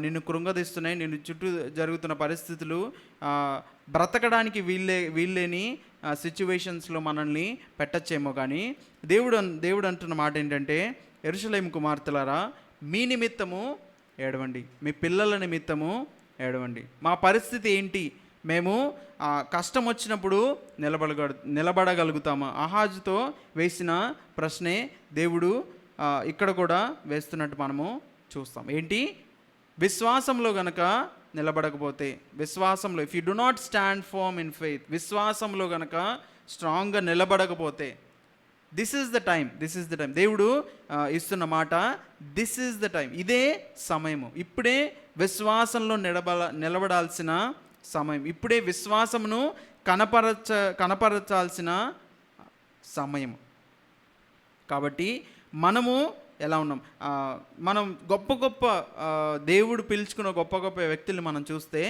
నిన్ను కృంగదీస్తున్నాయి. నిన్ను చుట్టూ జరుగుతున్న పరిస్థితులు బ్రతకడానికి వీళ్ళేని సిచ్యువేషన్స్లో మనల్ని పెట్టచ్చేమో. కానీ దేవుడు అంటున్న మాట ఏంటంటే, యెరూషలేము కుమార్తెలారా మీ నిమిత్తము ఏడవండి, మీ పిల్లల నిమిత్తము ఏడవండి. మా పరిస్థితి ఏంటి? మేము కష్టం వచ్చినప్పుడు నిలబడగలుగుతామా? ఆహాజుతో వేసిన ప్రశ్నే దేవుడు ఇక్కడ కూడా వేస్తున్నట్టు మనము చూస్తాం. ఏంటి? విశ్వాసంలో గనక నిలబడకపోతే, విశ్వాసంలో if you do not stand firm in faith, విశ్వాసంలో గనక స్ట్రాంగ్గా నిలబడకపోతే, దిస్ ఈజ్ ద టైం. దేవుడు ఇస్తున్న మాట, దిస్ ఈజ్ ద టైం. ఇదే సమయము. ఇప్పుడే విశ్వాసంలో నిలబడాల్సిన సమయం. ఇప్పుడే విశ్వాసమును కనపరచాల్సిన సమయం. కాబట్టి మనము ఎలా ఉన్నాం? మనం గొప్ప దేవుడు పిలుచుకున్న గొప్ప వ్యక్తుల్ని మనం చూస్తే,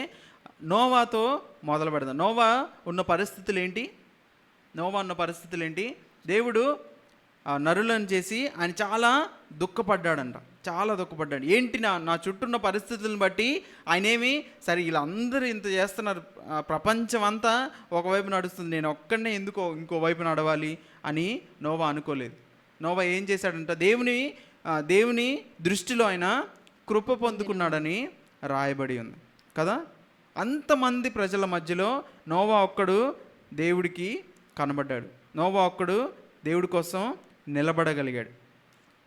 నోవాతో మొదలు పెడదాం. నోవా ఉన్న పరిస్థితులు ఏంటి? దేవుడు నరులను చేసి ఆయన చాలా దుఃఖపడ్డాడంట. ఏంటి? నా చుట్టూన్న పరిస్థితులను బట్టి ఆయనేమి సరే వీళ్ళందరూ ఇంత చేస్తున్నారు, ప్రపంచం అంతా ఒకవైపు నడుస్తుంది, నేను ఒక్కడనే ఎందుకో ఇంకో వైపు నడవాలి అని నోవా అనుకోలేదు. నోవా ఏం చేశాడంట? దేవుని దృష్టిలో ఆయన కృప పొందుకున్నాడని రాయబడి ఉంది కదా. అంతమంది ప్రజల మధ్యలో నోవా ఒక్కడు దేవుడికి కనబడ్డాడు. నోవా ఒక్కడు దేవుడి కోసం నిలబడగలిగాడు.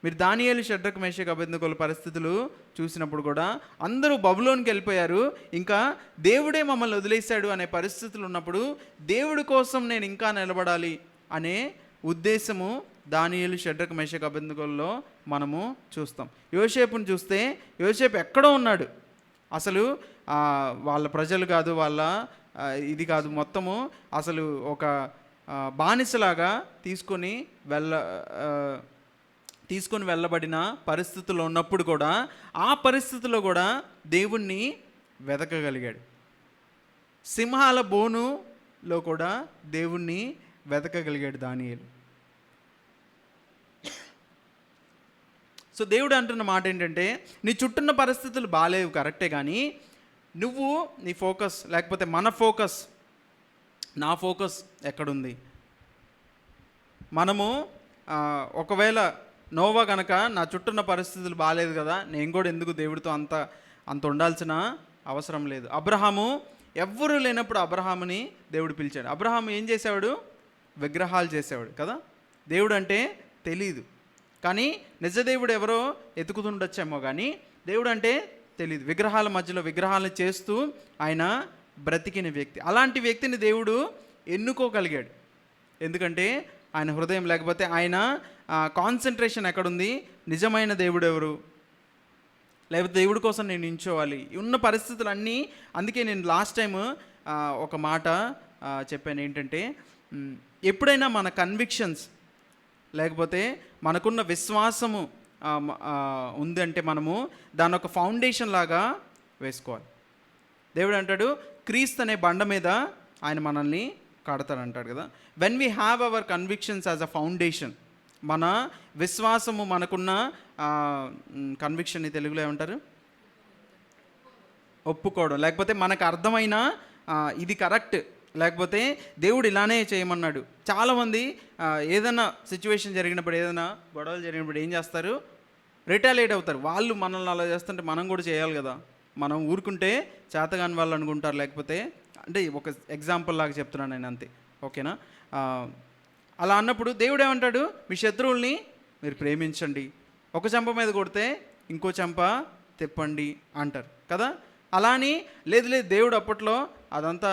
మీరు దానియేలు, షడ్రకు, మేషకు, అబేద్నెగోల పరిస్థితులు చూసినప్పుడు కూడా అందరూ బబులోనికి వెళ్ళిపోయారు, ఇంకా దేవుడే మమ్మల్ని వదిలేశాడు అనే పరిస్థితులు ఉన్నప్పుడు దేవుడి కోసం నేను ఇంకా నిలబడాలి అనే ఉద్దేశము దానియేలు, షడ్రకు, మేషకు, అబేద్నెగోల్లో మనము చూస్తాం. యోసేపుని చూస్తే యోసేపు ఎక్కడో ఉన్నాడు. అసలు వాళ్ళ ప్రజలు కాదు, వాళ్ళ ఇది కాదు, మొత్తము అసలు ఒక బానిసలాగా తీసుకొని వెళ్ళబడిన పరిస్థితుల్లో ఉన్నప్పుడు కూడా, ఆ పరిస్థితుల్లో కూడా దేవుణ్ణి వెతకగలిగాడు. సింహాల బోనులో కూడా దేవుణ్ణి వెతకగలిగాడు దానియేలు. సో దేవుడు అంటున్న మాట ఏంటంటే, నీ చుట్టూన్న పరిస్థితులు బాగాలేవు కరెక్టే, కానీ నువ్వు నీ ఫోకస్, లేకపోతే మన ఫోకస్, నా ఫోకస్ ఎక్కడుంది? మనము ఒకవేళ నోవా కనుక నా చుట్టూన్న పరిస్థితులు బాగాలేదు కదా, నేను కూడా ఎందుకు దేవుడితో అంత ఉండాల్సిన అవసరం లేదు. అబ్రహాము ఎవ్వరూ లేనప్పుడు అబ్రహాముని దేవుడు పిలిచాడు. అబ్రహాము ఏం చేసేవాడు? విగ్రహాలు చేసేవాడు కదా. దేవుడు అంటే తెలీదు, కానీ నిజదేవుడు ఎవరో ఎతుకుతుండొచ్చేమో, కానీ దేవుడు అంటే తెలీదు. విగ్రహాల మధ్యలో విగ్రహాలను చేస్తూ ఆయన బ్రతికిన వ్యక్తి. అలాంటి వ్యక్తిని దేవుడు ఎన్నుకోగలిగాడు. ఎందుకంటే ఆయన హృదయం, లేకపోతే ఆయన కాన్సన్ట్రేషన్ ఎక్కడుంది? నిజమైన దేవుడు ఎవరు, లేకపోతే దేవుడి కోసం నేను నించోవాలి ఉన్న పరిస్థితులన్నీ. అందుకే నేను లాస్ట్ టైం ఒక మాట చెప్పాను ఏంటంటే, ఎప్పుడైనా మన కన్విక్షన్స్, లేకపోతే మనకున్న విశ్వాసము ఉందంటే మనము దాని ఒక ఫౌండేషన్ లాగా వేసుకోవాలి. దేవుడు అంటాడు, క్రీస్తు అనే బండ మీద ఆయన మనల్ని కడతాడంటాడు కదా. When we have our convictions as a foundation, మన విశ్వాసము, మనకున్న కన్విక్షన్ని తెలుగులో ఏమంటారు? ఒప్పుకోవడం, లేకపోతే మనకు అర్థమైన ఇది కరెక్ట్, లేకపోతే దేవుడు ఇలానే చేయమన్నాడు. చాలామంది ఏదైనా సిచ్యువేషన్ జరిగినప్పుడు, ఏదైనా గొడవలు జరిగినప్పుడు ఏం చేస్తారు? రిటాలియేట్ అవుతారు. వాళ్ళు మనల్ని అలా చేస్తుంటే మనం కూడా చేయాలి కదా, మనం ఊరుకుంటే చేతగాని వాళ్ళు అనుకుంటారు. లేకపోతే అంటే ఒక ఎగ్జాంపుల్ లాగా చెప్తున్నాను నేను, అంతే, ఓకేనా? అలా అన్నప్పుడు దేవుడు ఏమంటాడు? మీ శత్రువుల్ని మీరు ప్రేమించండి, ఒక చెంప మీద కొడితే ఇంకో చెంప తిప్పండి అంటారు కదా. అలా అని లేదు లేదు, దేవుడు అప్పట్లో అదంతా,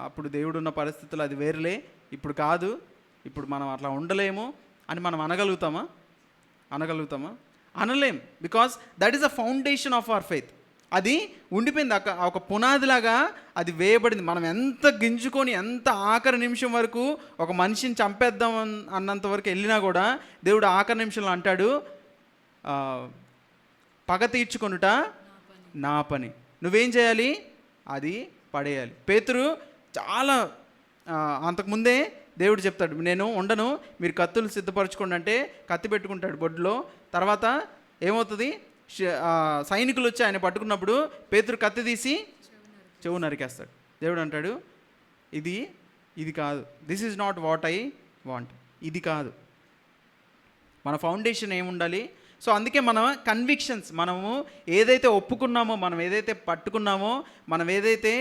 అప్పుడు దేవుడు ఉన్న పరిస్థితులు అది వేరులే, ఇప్పుడు కాదు, ఇప్పుడు మనం అట్లా ఉండలేము అని మనం అనగలుగుతామా? అనలేం. Because that is a foundation of our faith. అది ఉండిపోయింది, ఒక పునాదిలాగా అది వేయబడింది. మనం ఎంత గింజుకొని, ఎంత ఆఖరి నిమిషం వరకు ఒక మనిషిని చంపేద్దాం అన్నంత వరకు వెళ్ళినా కూడా దేవుడు ఆఖరి నిమిషంలో అంటాడు, పగ తీర్చుకొనుట నా పని, నువ్వేం చేయాలి? అది పడేయాలి. పేతురు చాలా అంతకుముందే దేవుడు చెప్తాడు, నేను ఉండను, మీరు కత్తులు సిద్ధపరచుకోండి అంటే కత్తి పెట్టుకుంటాడు బొడ్లో. తర్వాత ఏమవుతుంది? సైనికులు వచ్చి ఆయన పట్టుకున్నప్పుడు పేతురు కత్తి తీసి చెవు నరికేస్తాడు. దేవుడు అంటాడు, ఇది కాదు, this is not what I want, ఇది కాదు. మన ఫౌండేషన్ ఏముండాలి? సో అందుకే మన కన్విక్షన్స్, మనము ఏదైతే ఒప్పుకున్నామో, మనం ఏదైతే పట్టుకున్నామో, మనం ఏదైతే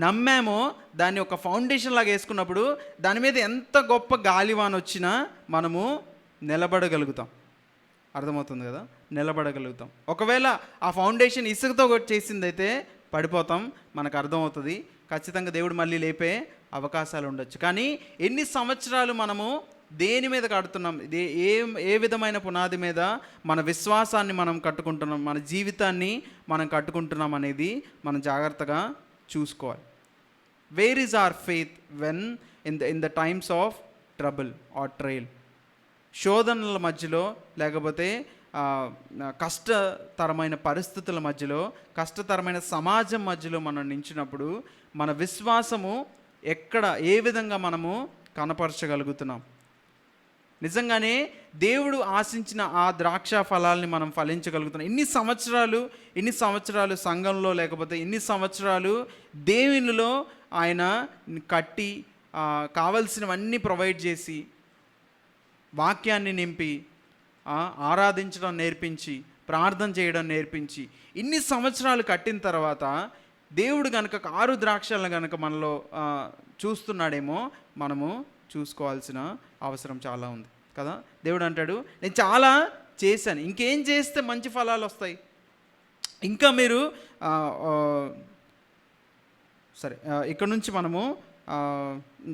నమ్మామో, దాన్ని ఒక ఫౌండేషన్ లాగా వేసుకున్నప్పుడు దాని మీద ఎంత గొప్ప గాలివాన వచ్చినా మనము నిలబడగలుగుతాం. అర్థమవుతుంది కదా? నిలబడగలుగుతాం. ఒకవేళ ఆ ఫౌండేషన్ ఇసుకతో చేసిందైతే పడిపోతాం, మనకు అర్థమవుతుంది. ఖచ్చితంగా దేవుడు మళ్ళీ లేపే అవకాశాలు ఉండొచ్చు. కానీ ఎన్ని సంవత్సరాలు మనము దేని మీద కడుతున్నాం, ఏ విధమైన పునాది మీద మన విశ్వాసాన్ని మనం కట్టుకుంటున్నాం, మన జీవితాన్ని మనం కట్టుకుంటున్నాం అనేది మనం జాగ్రత్తగా చూసుకోవాలి. Where is our faith when in the times of trouble or trial? శోధనల మధ్యలో, లేకపోతే కష్టతరమైన పరిస్థితుల మధ్యలో, కష్టతరమైన సమాజం మధ్యలో మనం నించినప్పుడు మన విశ్వాసము ఎక్కడ, ఏ విధంగా మనము కనపరచగలుగుతున్నాం? నిజంగానే దేవుడు ఆశించిన ఆ ద్రాక్ష ఫలాల్ని మనం ఫలించగలుగుతున్నాం? ఇన్ని సంవత్సరాలు సంఘంలో, లేకపోతే ఇన్ని సంవత్సరాలు దేవునిలో ఆయన కట్టి కావలసినవన్నీ ప్రొవైడ్ చేసి, వాక్యాన్ని నింపి, ఆరాధించడం నేర్పించి, ప్రార్థన చేయడం నేర్పించి, ఇన్ని సంవత్సరాలు కట్టిన తర్వాత దేవుడు కనుక 6 ద్రాక్షలను కనుక మనలో చూస్తున్నాడేమో, మనము చూసుకోవాల్సిన అవసరం చాలా ఉంది కదా. దేవుడు అంటాడు, నేను చాలా చేశాను, ఇంకేం చేస్తే మంచి ఫలాలు వస్తాయి? ఇంకా మీరు సరే, ఇక్కడ నుంచి మనము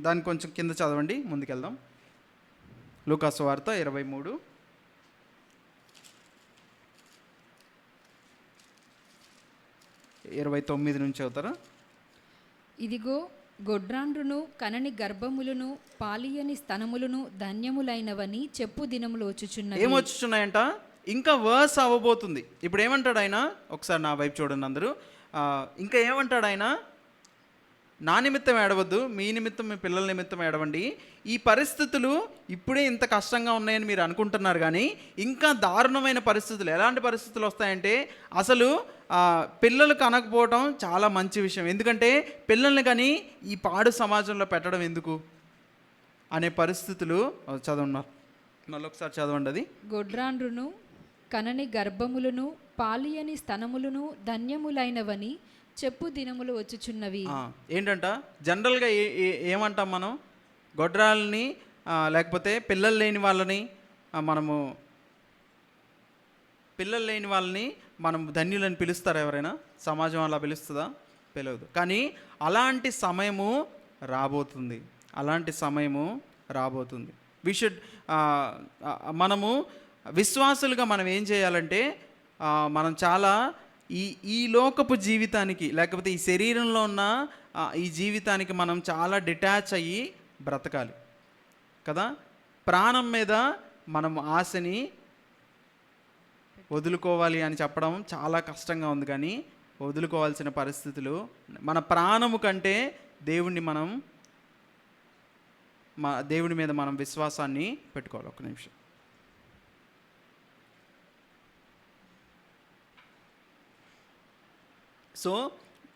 దాన్ని కొంచెం కింద చదవండి, ముందుకెళ్దాం. లూకా సువార్త 23 29 నుంచి చదువుతారా? ఇదిగో గొడ్రాండ్రును కనని గర్భములను పాలియని స్తనములను ధన్యములైనవని చెప్పు దినములు వచ్చుచున్నవి. ఏమొచ్చుచున్నాయంట? ఇంకా వర్స్ అవ్వబోతుంది. ఇప్పుడు ఏమంటాడు ఆయన? ఒకసారి నా వైపు చూడండి అందరూ. ఇంకా ఏమంటాడు ఆయన? నా నిమిత్తం ఏడవద్దు, మీ నిమిత్తం, మీ పిల్లల నిమిత్తం ఏడవండి. ఈ పరిస్థితులు ఇప్పుడే ఇంత కష్టంగా ఉన్నాయని మీరు అనుకుంటున్నారు, కానీ ఇంకా దారుణమైన పరిస్థితులు. ఎలాంటి పరిస్థితులు వస్తాయంటే, అసలు పిల్లలు కనకపోవడం చాలా మంచి విషయం. ఎందుకంటే పిల్లల్ని కానీ ఈ పాడు సమాజంలో పెట్టడం ఎందుకు అనే పరిస్థితులు చదవన్నారు. మళ్ళీ ఒకసారి చదవండి అది. గొడ్రాండ్రును కనని గర్భములను పాలియని స్తనములను ధన్యములైనవని చెప్పు దినములు వచ్చుచున్నవి. ఏంటంట? జనరల్గా ఏమంటాం మనం? గొడ్రాలని, లేకపోతే పిల్లలు లేని వాళ్ళని మనం ధన్యులని పిలుస్తారు ఎవరైనా? సమాజం అలా పిలుస్తుందా? పిలవదు. కానీ అలాంటి సమయము రాబోతుంది. వి షుడ్, మనము విశ్వాసులుగా మనం ఏం చేయాలంటే, మనం చాలా ఈ లోకపు జీవితానికి, లేకపోతే ఈ శరీరంలో ఉన్న ఈ జీవితానికి మనం చాలా డిటాచ్ అయ్యి బ్రతకాలి కదా. ప్రాణం మీద మనం ఆశని వదులుకోవాలి అని చెప్పడం చాలా కష్టంగా ఉంది, కానీ వదులుకోవాల్సిన పరిస్థితులు. మన ప్రాణము కంటే దేవుని మీద మనం విశ్వాసాన్ని పెట్టుకోవాలి. ఒక్క నిమిషం. సో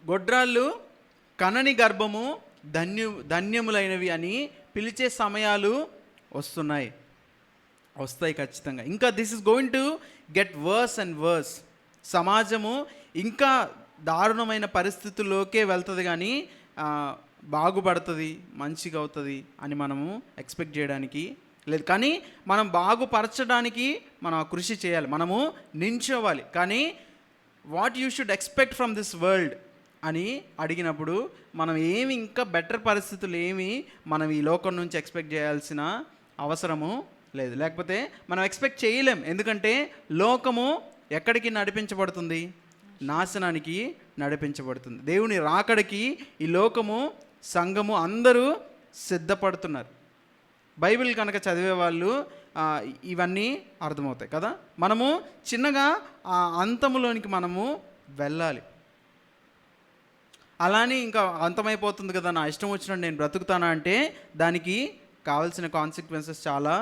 గొడ్రాళ్ళు కనని గర్భము ధన్యములైనవి అని పిలిచే సమయాలు వస్తాయి ఖచ్చితంగా. ఇంకా this is going to get worse and worse. సమాజము ఇంకా దారుణమైన పరిస్థితుల్లోకే వెళ్తుంది, కానీ బాగుపడుతుంది, మంచిగా అవుతుంది అని మనము ఎక్స్పెక్ట్ చేయడానికి లేదు. కానీ మనం బాగుపరచడానికి మనం కృషి చేయాలి, మనము నించోవాలి. కానీ what you should expect from this world అని అడిగినప్పుడు మనం ఏమి ఇంకా బెటర్ పరిస్థితులు ఏమి మనం ఈ లోకం నుంచి ఎక్స్పెక్ట్ చేయాల్సిన అవసరము లేదు, లేకపోతే మనం ఎక్స్పెక్ట్ చేయలేం. ఎందుకంటే లోకము ఎక్కడికి నడిపించబడుతుంది? నాశనానికి నడిపించబడుతుంది. దేవుని రాకడికి ఈ లోకము, సంఘము అందరూ సిద్ధపడుతున్నారు. బైబిల్ కనుక చదివే వాళ్ళు ఇవన్నీ అర్థమవుతాయి కదా. మనము చిన్నగా ఆ అంతములోనికి మనము వెళ్ళాలి. అలానే ఇంకా అంతమైపోతుంది కదా, నా ఇష్టం వచ్చినట్టు నేను బ్రతుకుతానా అంటే దానికి కావాల్సిన కాన్సిక్వెన్సెస్ చాలా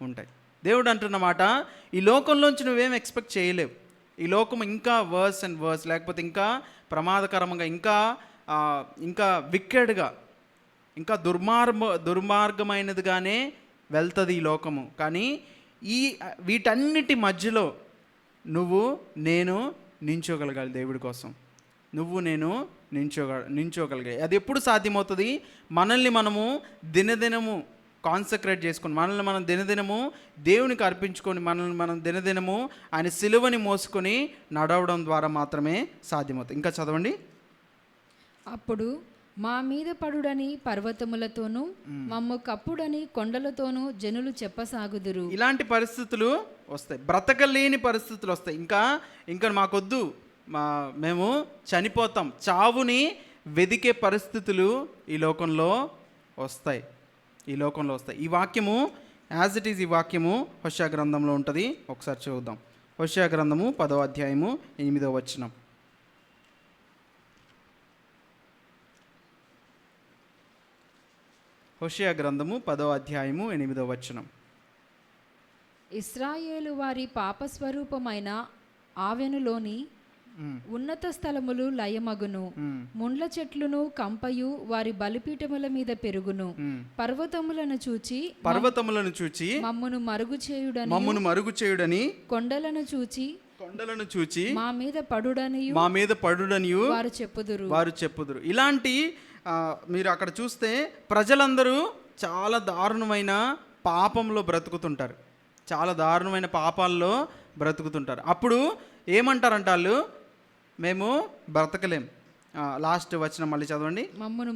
ఉంటాయి. దేవుడు అంటున్నమాట, ఈ లోకంలోంచి నువ్వేం ఎక్స్పెక్ట్ చేయలేవు. ఈ లోకం ఇంకా వర్స్ అండ్ వర్స్, లేకపోతే ఇంకా ప్రమాదకరంగా, ఇంకా విక్కెడ్గా, ఇంకా దుర్మార్గమైనదిగానే వెళ్తుంది ఈ లోకము. కానీ వీటన్నిటి మధ్యలో నేను నించోగలగాలి దేవుడి కోసం. నేను నించోగలిగాయి. అది ఎప్పుడు సాధ్యమవుతుంది? మనల్ని మనము దినదినము కాన్సక్రేట్ చేసుకొని, మనల్ని మనం దినదినము దేవునికి అర్పించుకొని, మనల్ని మనం దినదినము ఆయన సిలువని మోసుకొని నడవడం ద్వారా మాత్రమే సాధ్యమవుతుంది. ఇంకా చదవండి. అప్పుడు మా మీద పడుడని పర్వతములతోనూ మమ్ము కప్పుడని కొండలతోనూ జనులు చెప్పసాగుదురు. ఇలాంటి పరిస్థితులు వస్తాయి, బ్రతకలేని పరిస్థితులు వస్తాయి. ఇంకా మాకొద్దు, మేము చనిపోతాం, చావుని వెదికే పరిస్థితులు ఈ లోకంలో వస్తాయి. ఈ వాక్యము యాజ్ ఇట్ ఈజ్, ఈ వాక్యము హోషేయ గ్రంథంలో ఉంటుంది. ఒకసారి చూద్దాం. హోషేయ గ్రంథము 10వ అధ్యాయము 8వ వచనం. హోషేయ గ్రంథము 10వ అధ్యాయము 8వ వచనం. ఇశ్రాయేలు వారి పాపస్వరూపమైన ఆవెనులోని ఉన్నత స్థలములు లయమగును, ముండ్ల చెట్లును కంపయు వారి బలిపీఠముల మీద పెరుగును. పర్వతములను చూచి మమ్మును మరుగు చేయుడని కొండలను చూచి మా మీద పడుడనియు వారు చెప్పుదురు. ఇలాంటి మీరు అక్కడ చూస్తే ప్రజలందరూ చాలా దారుణమైన పాపంలో బ్రతుకుతుంటారు, చాలా దారుణమైన పాపాల్లో బ్రతుకుతుంటారు. అప్పుడు ఏమంటారంట వాళ్ళు? మేము బ్రతకలేం. లాస్ట్ వచనం మళ్ళీ చదవండి. మమ్మును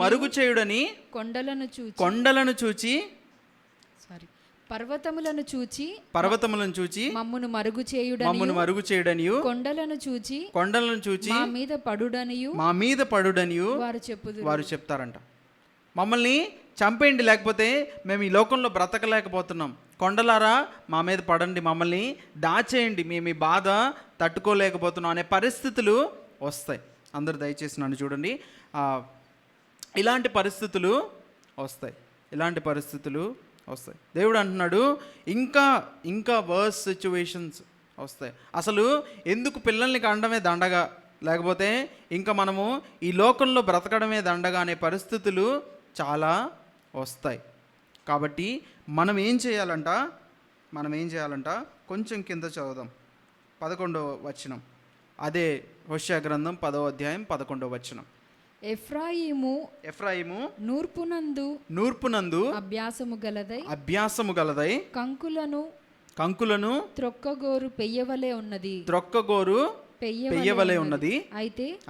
మరుగు చేయుడని కొండలను చూచి పర్వతములను చూచి మమ్మును మరుగు చేయుడనియు కొండలను చూచి మా మీద పడుడనియు వారు చెప్తారంట. మమ్మల్ని చంపేయండి, లేకపోతే మేము ఈ లోకంలో బ్రతకలేకపోతున్నాం. కొండలారా మా మీద పడండి, మమ్మల్ని దాచేయండి, మేము ఈ బాధ తట్టుకోలేకపోతున్నాం అనే పరిస్థితులు వస్తాయి. అందరూ దయచేసి నన్ను చూడండి. ఇలాంటి పరిస్థితులు వస్తాయి. దేవుడు అంటున్నాడు ఇంకా వర్స్ సిచ్యువేషన్స్ వస్తాయి. అసలు ఎందుకు పిల్లల్ని కండమే దండగా, లేకపోతే ఇంకా మనము ఈ లోకంలో బ్రతకడమే దండగా అనే పరిస్థితులు చాలా వస్తాయి. కాబట్టి మనం ఏం చేయాలంట కొంచెం కింద చదువుదాం. 11వ వచనం, అదే హోషేయ గ్రంథం 10వ అధ్యాయం 11వ వచనం. ఎఫ్రాయిము నూర్పునందు అభ్యాసము గలదై కంకులను త్రొక్కగోరు పెయ్యవలే ఉన్నది.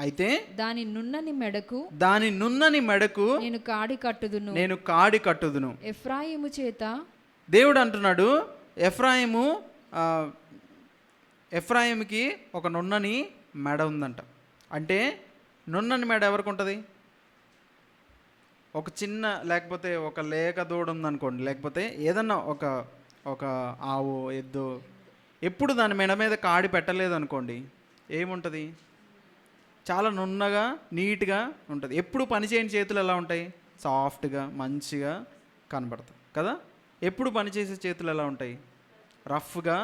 అయితే దాని నున్నని మెడకు నేను కాడి కట్టుదును. ఎఫ్రాయిము చేత దేవుడు అంటున్నాడు, ఎఫ్రాయిముకి ఒక నున్నని మెడ ఉందంట. అంటే నున్నని మెడ ఎవరికి ఉంటుంది? ఒక చిన్న, లేకపోతే ఒక లేక దూడ ఉందనుకోండి, లేకపోతే ఏదన్నా ఒక ఆవు, ఎద్దు, ఎప్పుడు దాని మెడ మీద కాడి పెట్టలేదు అనుకోండి, ఏముంటుంది? చాలా నున్నగా నీట్గా ఉంటుంది. ఎప్పుడు పనిచేయని చేతులు ఎలా ఉంటాయి? సాఫ్ట్గా మంచిగా కనబడతాయి కదా. ఎప్పుడు పనిచేసే చేతులు ఎలా ఉంటాయి? రఫ్గా,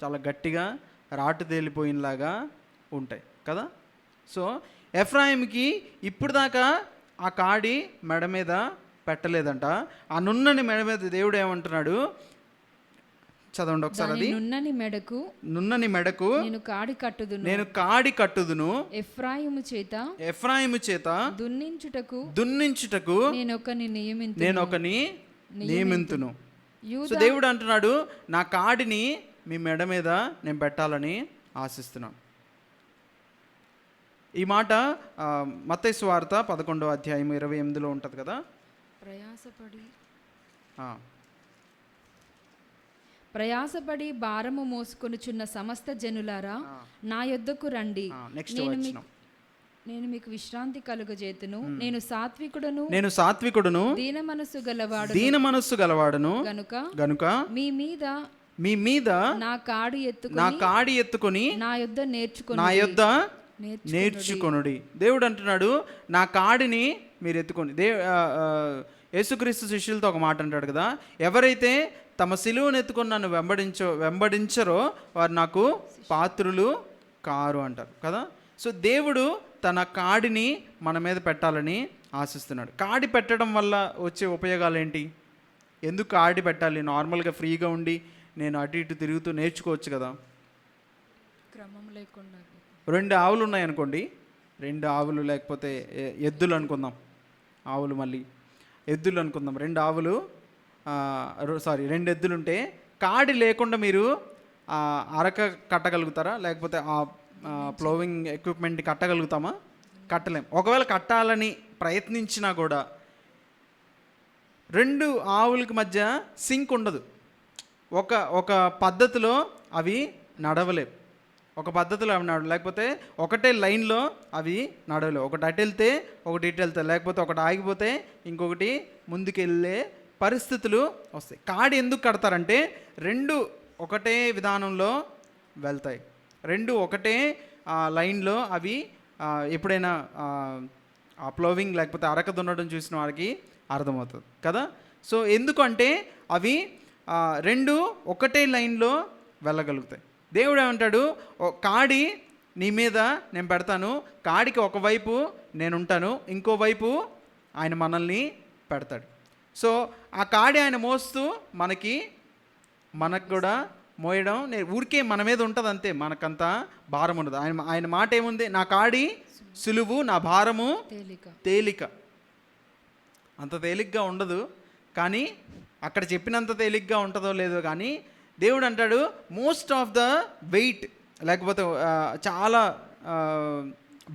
చాలా గట్టిగా, రాటు తేలిపోయినలాగా ఉంటాయి కదా. సో ఎఫ్రాయిముకి ఇప్పుడు దాకా ఆ కాడి మెడ మీద పెట్టలేదంట. ఆ నున్నని మెడ మీద దేవుడు ఏమంటున్నాడు, చదవండి ఒకసారి. అది నున్నని మెడకు నేను కాడి కట్టుదును, ఎఫ్రాయిము చేత దున్నించుటకు నేను ఒకని నియమింతును. సో దేవుడు అంటున్నాడు, నా కాడిని మీ మెడ మీద నేను పెట్టాలని ఆశిస్తున్నాను. ఈ మాట మత్తయి సువార్త 11వ అధ్యాయం 28లో ఉంటుంది కదా. ప్రయాసపడి భారము మోసుకొనుచున్న సమస్త జనులారా నా యొద్దకు రండి, నేను మీకు విశ్రాంతి కలుగజేతును. నేను సాత్వికుడును దీన మనస్సు గలవాడును గనుక మీ మీద నా కాడి ఎత్తుకొని నా యొద్ద నేర్చుకొనుడి. దేవుడు అంటున్నాడు, నా కాడిని మీరు ఎత్తుకొని. యేసుక్రీస్తు శిష్యులతో ఒక మాట అంటాడు కదా, ఎవరైతే తమ సిలువను ఎత్తుకొని నన్ను వెంబడించరో వారు నాకు పాత్రులు కారు అంటారు కదా. సో దేవుడు తన కాడిని మన మీద పెట్టాలని ఆశిస్తున్నాడు. కాడి పెట్టడం వల్ల వచ్చే ఉపయోగాలు ఏంటి? ఎందుకు కాడి పెట్టాలి? నార్మల్గా ఫ్రీగా ఉండి నేను అటు ఇటు తిరుగుతూ నేర్చుకోవచ్చు కదా. క్రమం లేకుండా 2 ఆవులు ఉన్నాయనుకోండి, 2 ఆవులు లేకపోతే ఎద్దులు అనుకుందాం, ఆవులు మళ్ళీ ఎద్దులు అనుకుందాం. 2 ఎద్దులు ఉంటే కాడి లేకుండా మీరు అరక కట్టగలుగుతారా? లేకపోతే ఆ ప్లోవింగ్ ఎక్విప్మెంట్ కట్టగలుగుతామా? కట్టలేం. ఒకవేళ కట్టాలని ప్రయత్నించినా కూడా 2 ఆవులకి మధ్య సింక్ ఉండదు. ఒక పద్ధతిలో అవి నడవలేవు. లేకపోతే ఒకటే లైన్లో అవి నడవలేవు. ఒకటి అటు వెళ్తే ఒకటి ఇటు వెళ్తాయి, లేకపోతే ఒకటి ఆగిపోతే ఇంకొకటి ముందుకెళ్ళే పరిస్థితులు వస్తాయి. కాడి ఎందుకు కడతారంటే 2 ఒకటే విధానంలో వెళ్తాయి, 2 ఒకటే లైన్లో అవి. ఎప్పుడైనా ఆ ప్లోవింగ్ లేకపోతే అరక దున్నడం చూసిన వారికి అర్థమవుతుంది కదా. సో ఎందుకంటే అవి 2 ఒకటే లైన్లో వెళ్ళగలుగుతాయి. దేవుడు ఏమంటాడు, కాడి నీ మీద నేను పెడతాను, కాడికి ఒకవైపు నేను ఉంటాను, ఇంకోవైపు ఆయన మనల్ని పెడతాడు. సో ఆ కాడి ఆయన మోస్తూ మనకు కూడా మోయడం ఊరికే మన మీద ఉంటుంది అంతే, మనకంతా భారం ఉండదు. ఆయన మాట ఏముంది, నా కాడి సులువు నా భారము తేలిక. అంత తేలిగ్గా ఉండదు, కానీ అక్కడ చెప్పినంత తేలిగ్గా ఉంటుందో లేదో కానీ దేవుడు అంటాడు మోస్ట్ ఆఫ్ ద వెయిట్, లేకపోతే చాలా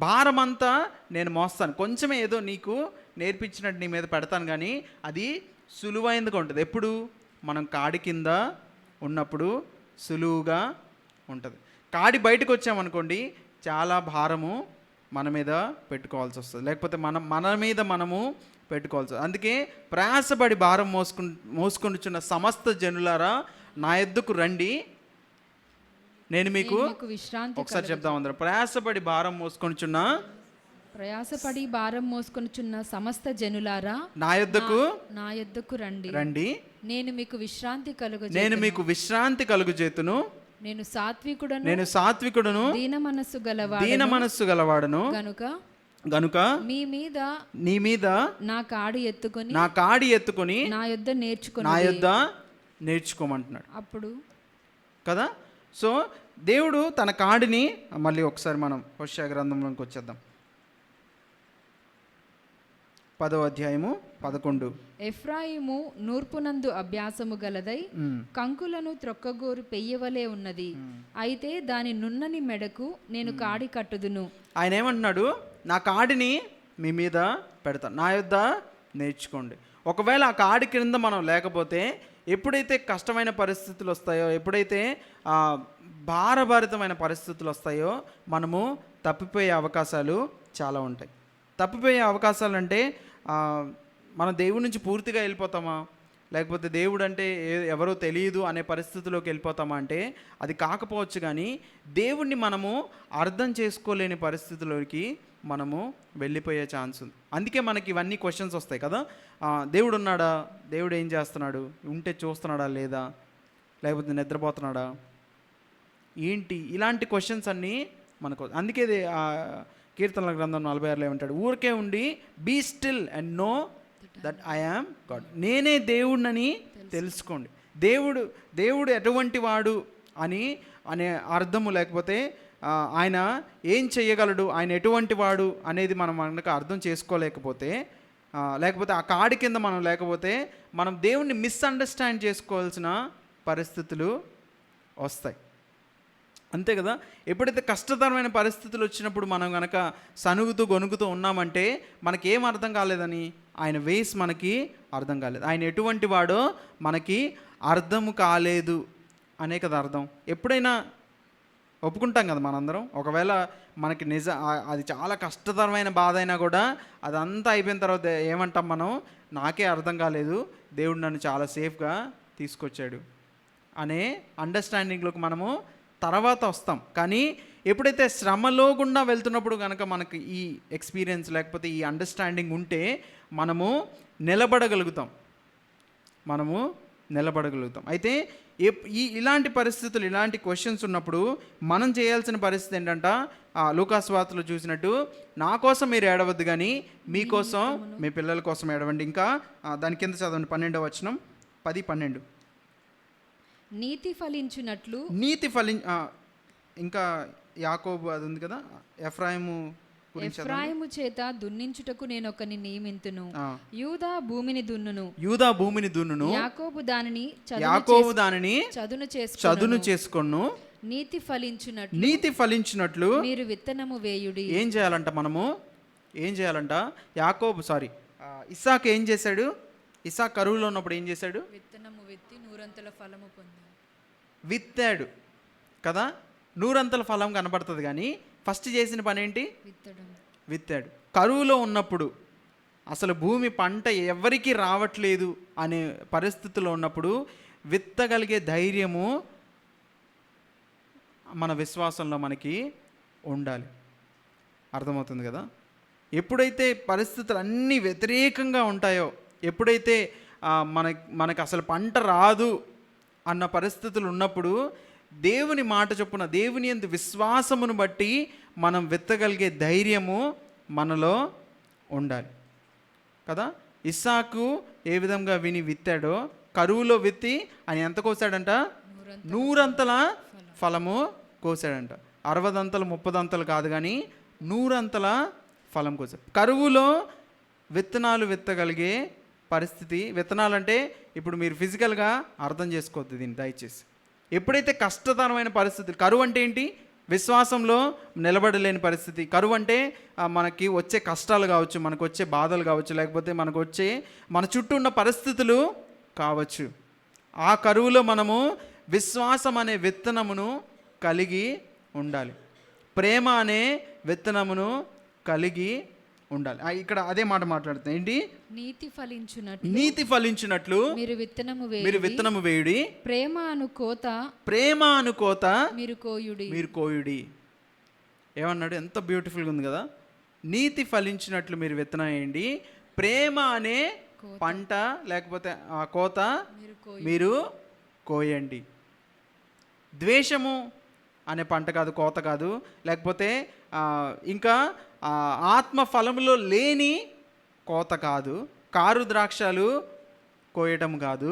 భారం అంతా నేను మోస్తాను, కొంచెమే ఏదో నీకు నేర్పించినట్టు నీ మీద పెడతాను, కానీ అది సులువైనదిగా ఉంటుంది. ఎప్పుడు మనం కాడి కింద ఉన్నప్పుడు సులువుగా ఉంటుంది. కాడి బయటకు వచ్చామనుకోండి చాలా భారము మన మీద పెట్టుకోవాల్సి వస్తుంది, లేకపోతే మన మీద మనము పెట్టుకోవాల్సి వస్తుంది. అందుకే ప్రయాసపడి భారం మోసుకొనుచున్న సమస్త జనులారా నా యొద్దకు రండి, నేను మీకు విశ్రాంతి. ఒకసారి చెప్దాం అందరం, ప్రయాసపడి భారం మోసుకొనుచున్న సమస్త జనులారా నా యొద్దకు రండి, నేను మీకు విశ్రాంతి కలుగజేతును. నేను సాత్వికుడును దీన మనస్సు గలవాడును గనుక నీ మీద నా కాడి ఎత్తుకొని నా యొద్ద నేర్చుకోమంటున్నాడు అప్పుడు కదా. సో దేవుడు తన కాడిని, మళ్ళీ ఒకసారి మనం హోషేయ గ్రంథంలోకి వచ్చేద్దాం, 10వ అధ్యాయము 11. ఎఫ్రాయిము నూర్పునందు అభ్యాసము గలదై కంకులను త్రొక్కగోరు పెయ్యవలే ఉన్నది, అయితే దాని నున్నని మెడకు నేను కాడి కట్టుదును. ఆయన ఏమంటున్నాడు, నా కాడిని మీ మీద పెడతాను, నా యొద్ద నేర్చుకోండి. ఒకవేళ ఆ కాడి క్రింద మనం లేకపోతే ఎప్పుడైతే కష్టమైన పరిస్థితులు వస్తాయో, ఎప్పుడైతే భారభరితమైన పరిస్థితులు వస్తాయో మనము తప్పిపోయే అవకాశాలు చాలా ఉంటాయి. తప్పిపోయే అవకాశాలు అంటే మనం దేవుడి నుంచి పూర్తిగా వెళ్ళిపోతామా, లేకపోతే దేవుడు అంటే ఎవరో తెలియదు అనే పరిస్థితిలోకి వెళ్ళిపోతామా అంటే అది కాకపోవచ్చు, కానీ దేవుణ్ణి మనము అర్థం చేసుకోలేని పరిస్థితిలోకి మనము వెళ్ళిపోయే ఛాన్స్ ఉంది. అందుకే మనకి ఇవన్నీ క్వశ్చన్స్ వస్తాయి కదా, దేవుడు ఉన్నాడా, దేవుడు ఏం చేస్తున్నాడు, ఉంటే చూస్తున్నాడా లేదా, లేకపోతే నిద్రపోతున్నాడా ఏంటి, ఇలాంటి క్వశ్చన్స్ అన్నీ మనకు. అందుకే కీర్తనల గ్రంథం 46లో ఏమంటాడు? ఊరికే ఉండి be still and know that I am God. నేనే దేవుడినని తెలుసుకోండి. దేవుడు ఎటువంటి వాడు అనే అర్థము, లేకపోతే ఆయన ఏం చేయగలడు, ఆయన ఎటువంటి వాడు అనేది మనం మనకు అర్థం చేసుకోలేకపోతే, లేకపోతే ఆ కాడి కింద మనం లేకపోతే మనం దేవుణ్ణి మిస్అండర్స్టాండ్ చేసుకోవాల్సిన పరిస్థితులు వస్తాయి. అంతే కదా. ఎప్పుడైతే కష్టతరమైన పరిస్థితులు వచ్చినప్పుడు మనం కనుక సనుగుతూ గొనుగుతూ ఉన్నామంటే మనకేం అర్థం కాలేదని, ఆయన వేస్ మనకి అర్థం కాలేదు, ఆయన ఎటువంటి వాడో మనకి అర్థము కాలేదు అనే కదా అర్థం. ఎప్పుడైనా ఒప్పుకుంటాం కదా మనందరం, ఒకవేళ మనకి అది చాలా కష్టతరమైన బాధ అయినా కూడా అదంతా అయిపోయిన తర్వాత ఏమంటాం మనం? నాకే అర్థం కాలేదు, దేవుడు నన్ను చాలా సేఫ్గా తీసుకొచ్చాడు అనే అండర్స్టాండింగ్లోకి మనము తర్వాత వస్తాం. కానీ ఎప్పుడైతే శ్రమలో గుండా వెళ్తున్నప్పుడు కనుక మనకి ఈ ఎక్స్పీరియన్స్ లేకపోతే ఈ అండర్స్టాండింగ్ ఉంటే మనము నిలబడగలుగుతాం. అయితే ఇలాంటి పరిస్థితులు, ఇలాంటి క్వశ్చన్స్ ఉన్నప్పుడు మనం చేయాల్సిన పరిస్థితి ఏంటంటే, లూకాసు వార్తలో చూసినట్టు, నా కోసం మీరు ఏడవద్దు కానీ మీకోసం, మీ పిల్లల కోసం ఏడవండి. ఇంకా దాని కింద చదవండి, 12వ వచనం, 10-12. నీతి ఫలించినట్లు ఇంకా యాకోబు అది ఉంది కదా, ఎఫ్రాయిము చేత దున్నించుటకు నేను ఒకని నియమింతును, యూదా భూమిని దున్నును, యాకోబు దానిని చదును చేసుకొను. నీతి ఫలించినట్లు మీరు విత్తనము వేయుడి. ఏం చేయాలంట? ఇస్సాకు ఏం చేశాడు? ఇస్సాకు కరువులో ఉన్నప్పుడు ఏం చేశాడు? విత్తనము విత్తి నూరంతల ఫలము పొందాడు. విత్తాడు కదా, నూరంతల ఫలం కనబడుతుంది. కానీ ఫస్ట్ చేసిన పని ఏంటి? విత్తాడు. కరువులో ఉన్నప్పుడు, అసలు భూమి పంట ఎవరికి రావట్లేదు అనే పరిస్థితుల్లో ఉన్నప్పుడు విత్తగలిగే ధైర్యము మన విశ్వాసంలో మనకి ఉండాలి. అర్థమవుతుంది కదా. ఎప్పుడైతే పరిస్థితులు అన్నీ వ్యతిరేకంగా ఉంటాయో, ఎప్పుడైతే మనకు అసలు పంట రాదు అన్న పరిస్థితులు ఉన్నప్పుడు దేవుని మాట చొప్పున, దేవుని యందు విశ్వాసమును బట్టి మనం విత్తగలిగే ధైర్యము మనలో ఉండాలి కదా. ఇస్సాకు ఏ విధంగా విత్తాడో, కరువులో విత్తి ఆయన ఎంత కోసాడంట? 100 ఫలము కోసాడంట. 60 30 కాదు కానీ 100 ఫలం కోసాడు. కరువులో విత్తనాలు విత్తగలిగే పరిస్థితి. విత్తనాలంటే ఇప్పుడు మీరు ఫిజికల్గా అర్థం చేసుకోవద్దు దీన్ని దయచేసి. ఎప్పుడైతే కష్టతరమైన పరిస్థితులు, కరువు అంటే ఏంటి? విశ్వాసంలో నిలబడలేని పరిస్థితి. కరువు అంటే మనకి వచ్చే కష్టాలు కావచ్చు, మనకు వచ్చే బాధలు కావచ్చు, లేకపోతే మనకు వచ్చే మన చుట్టూ ఉన్న పరిస్థితులు కావచ్చు. ఆ కరువులో మనము విశ్వాసం అనే విత్తనమును కలిగి ఉండాలి, ప్రేమ అనే విత్తనమును కలిగి ఉండాలి. ఇక్కడ అదే మాట మాట్లాడుతుంది ఏంటి? నీతి ఫలించినట్లు మీరు విత్తనము వేయుడి, ప్రేమ అను కోత మీరు కోయుడి. ఏమన్నాడు? ఎంత బ్యూటిఫుల్గా ఉంది కదా. నీతి ఫలించినట్లు మీరు విత్తనం వేయండి, ప్రేమ అనే పంట లేకపోతే ఆ కోత మీరు కోయండి. ద్వేషము అనే పంట కాదు, కోత కాదు, లేకపోతే ఇంకా ఆత్మ ఫలములో లేని కోత కాదు, కారు ద్రాక్షలు కోయటం కాదు.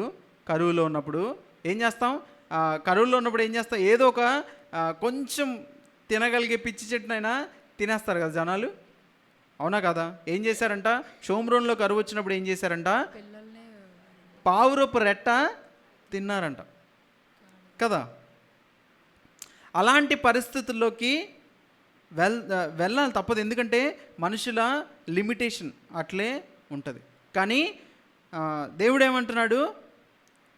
కరువులో ఉన్నప్పుడు ఏం చేస్తాం? ఏదో ఒక కొంచెం తినగలిగే పిచ్చి చెట్టునైనా తినేస్తారు కదా జనాలు, అవునా కదా? ఏం చేశారంట? షోమ్రోన్లో కరువు వచ్చినప్పుడు ఏం చేశారంట? పావురపు రెట్ట తిన్నారంట కదా. అలాంటి పరిస్థితుల్లోకి వెళ్ళాలి తప్పదు. ఎందుకంటే మనుషుల లిమిటేషన్ అట్లే ఉంటుంది. కానీ దేవుడు ఏమంటున్నాడు?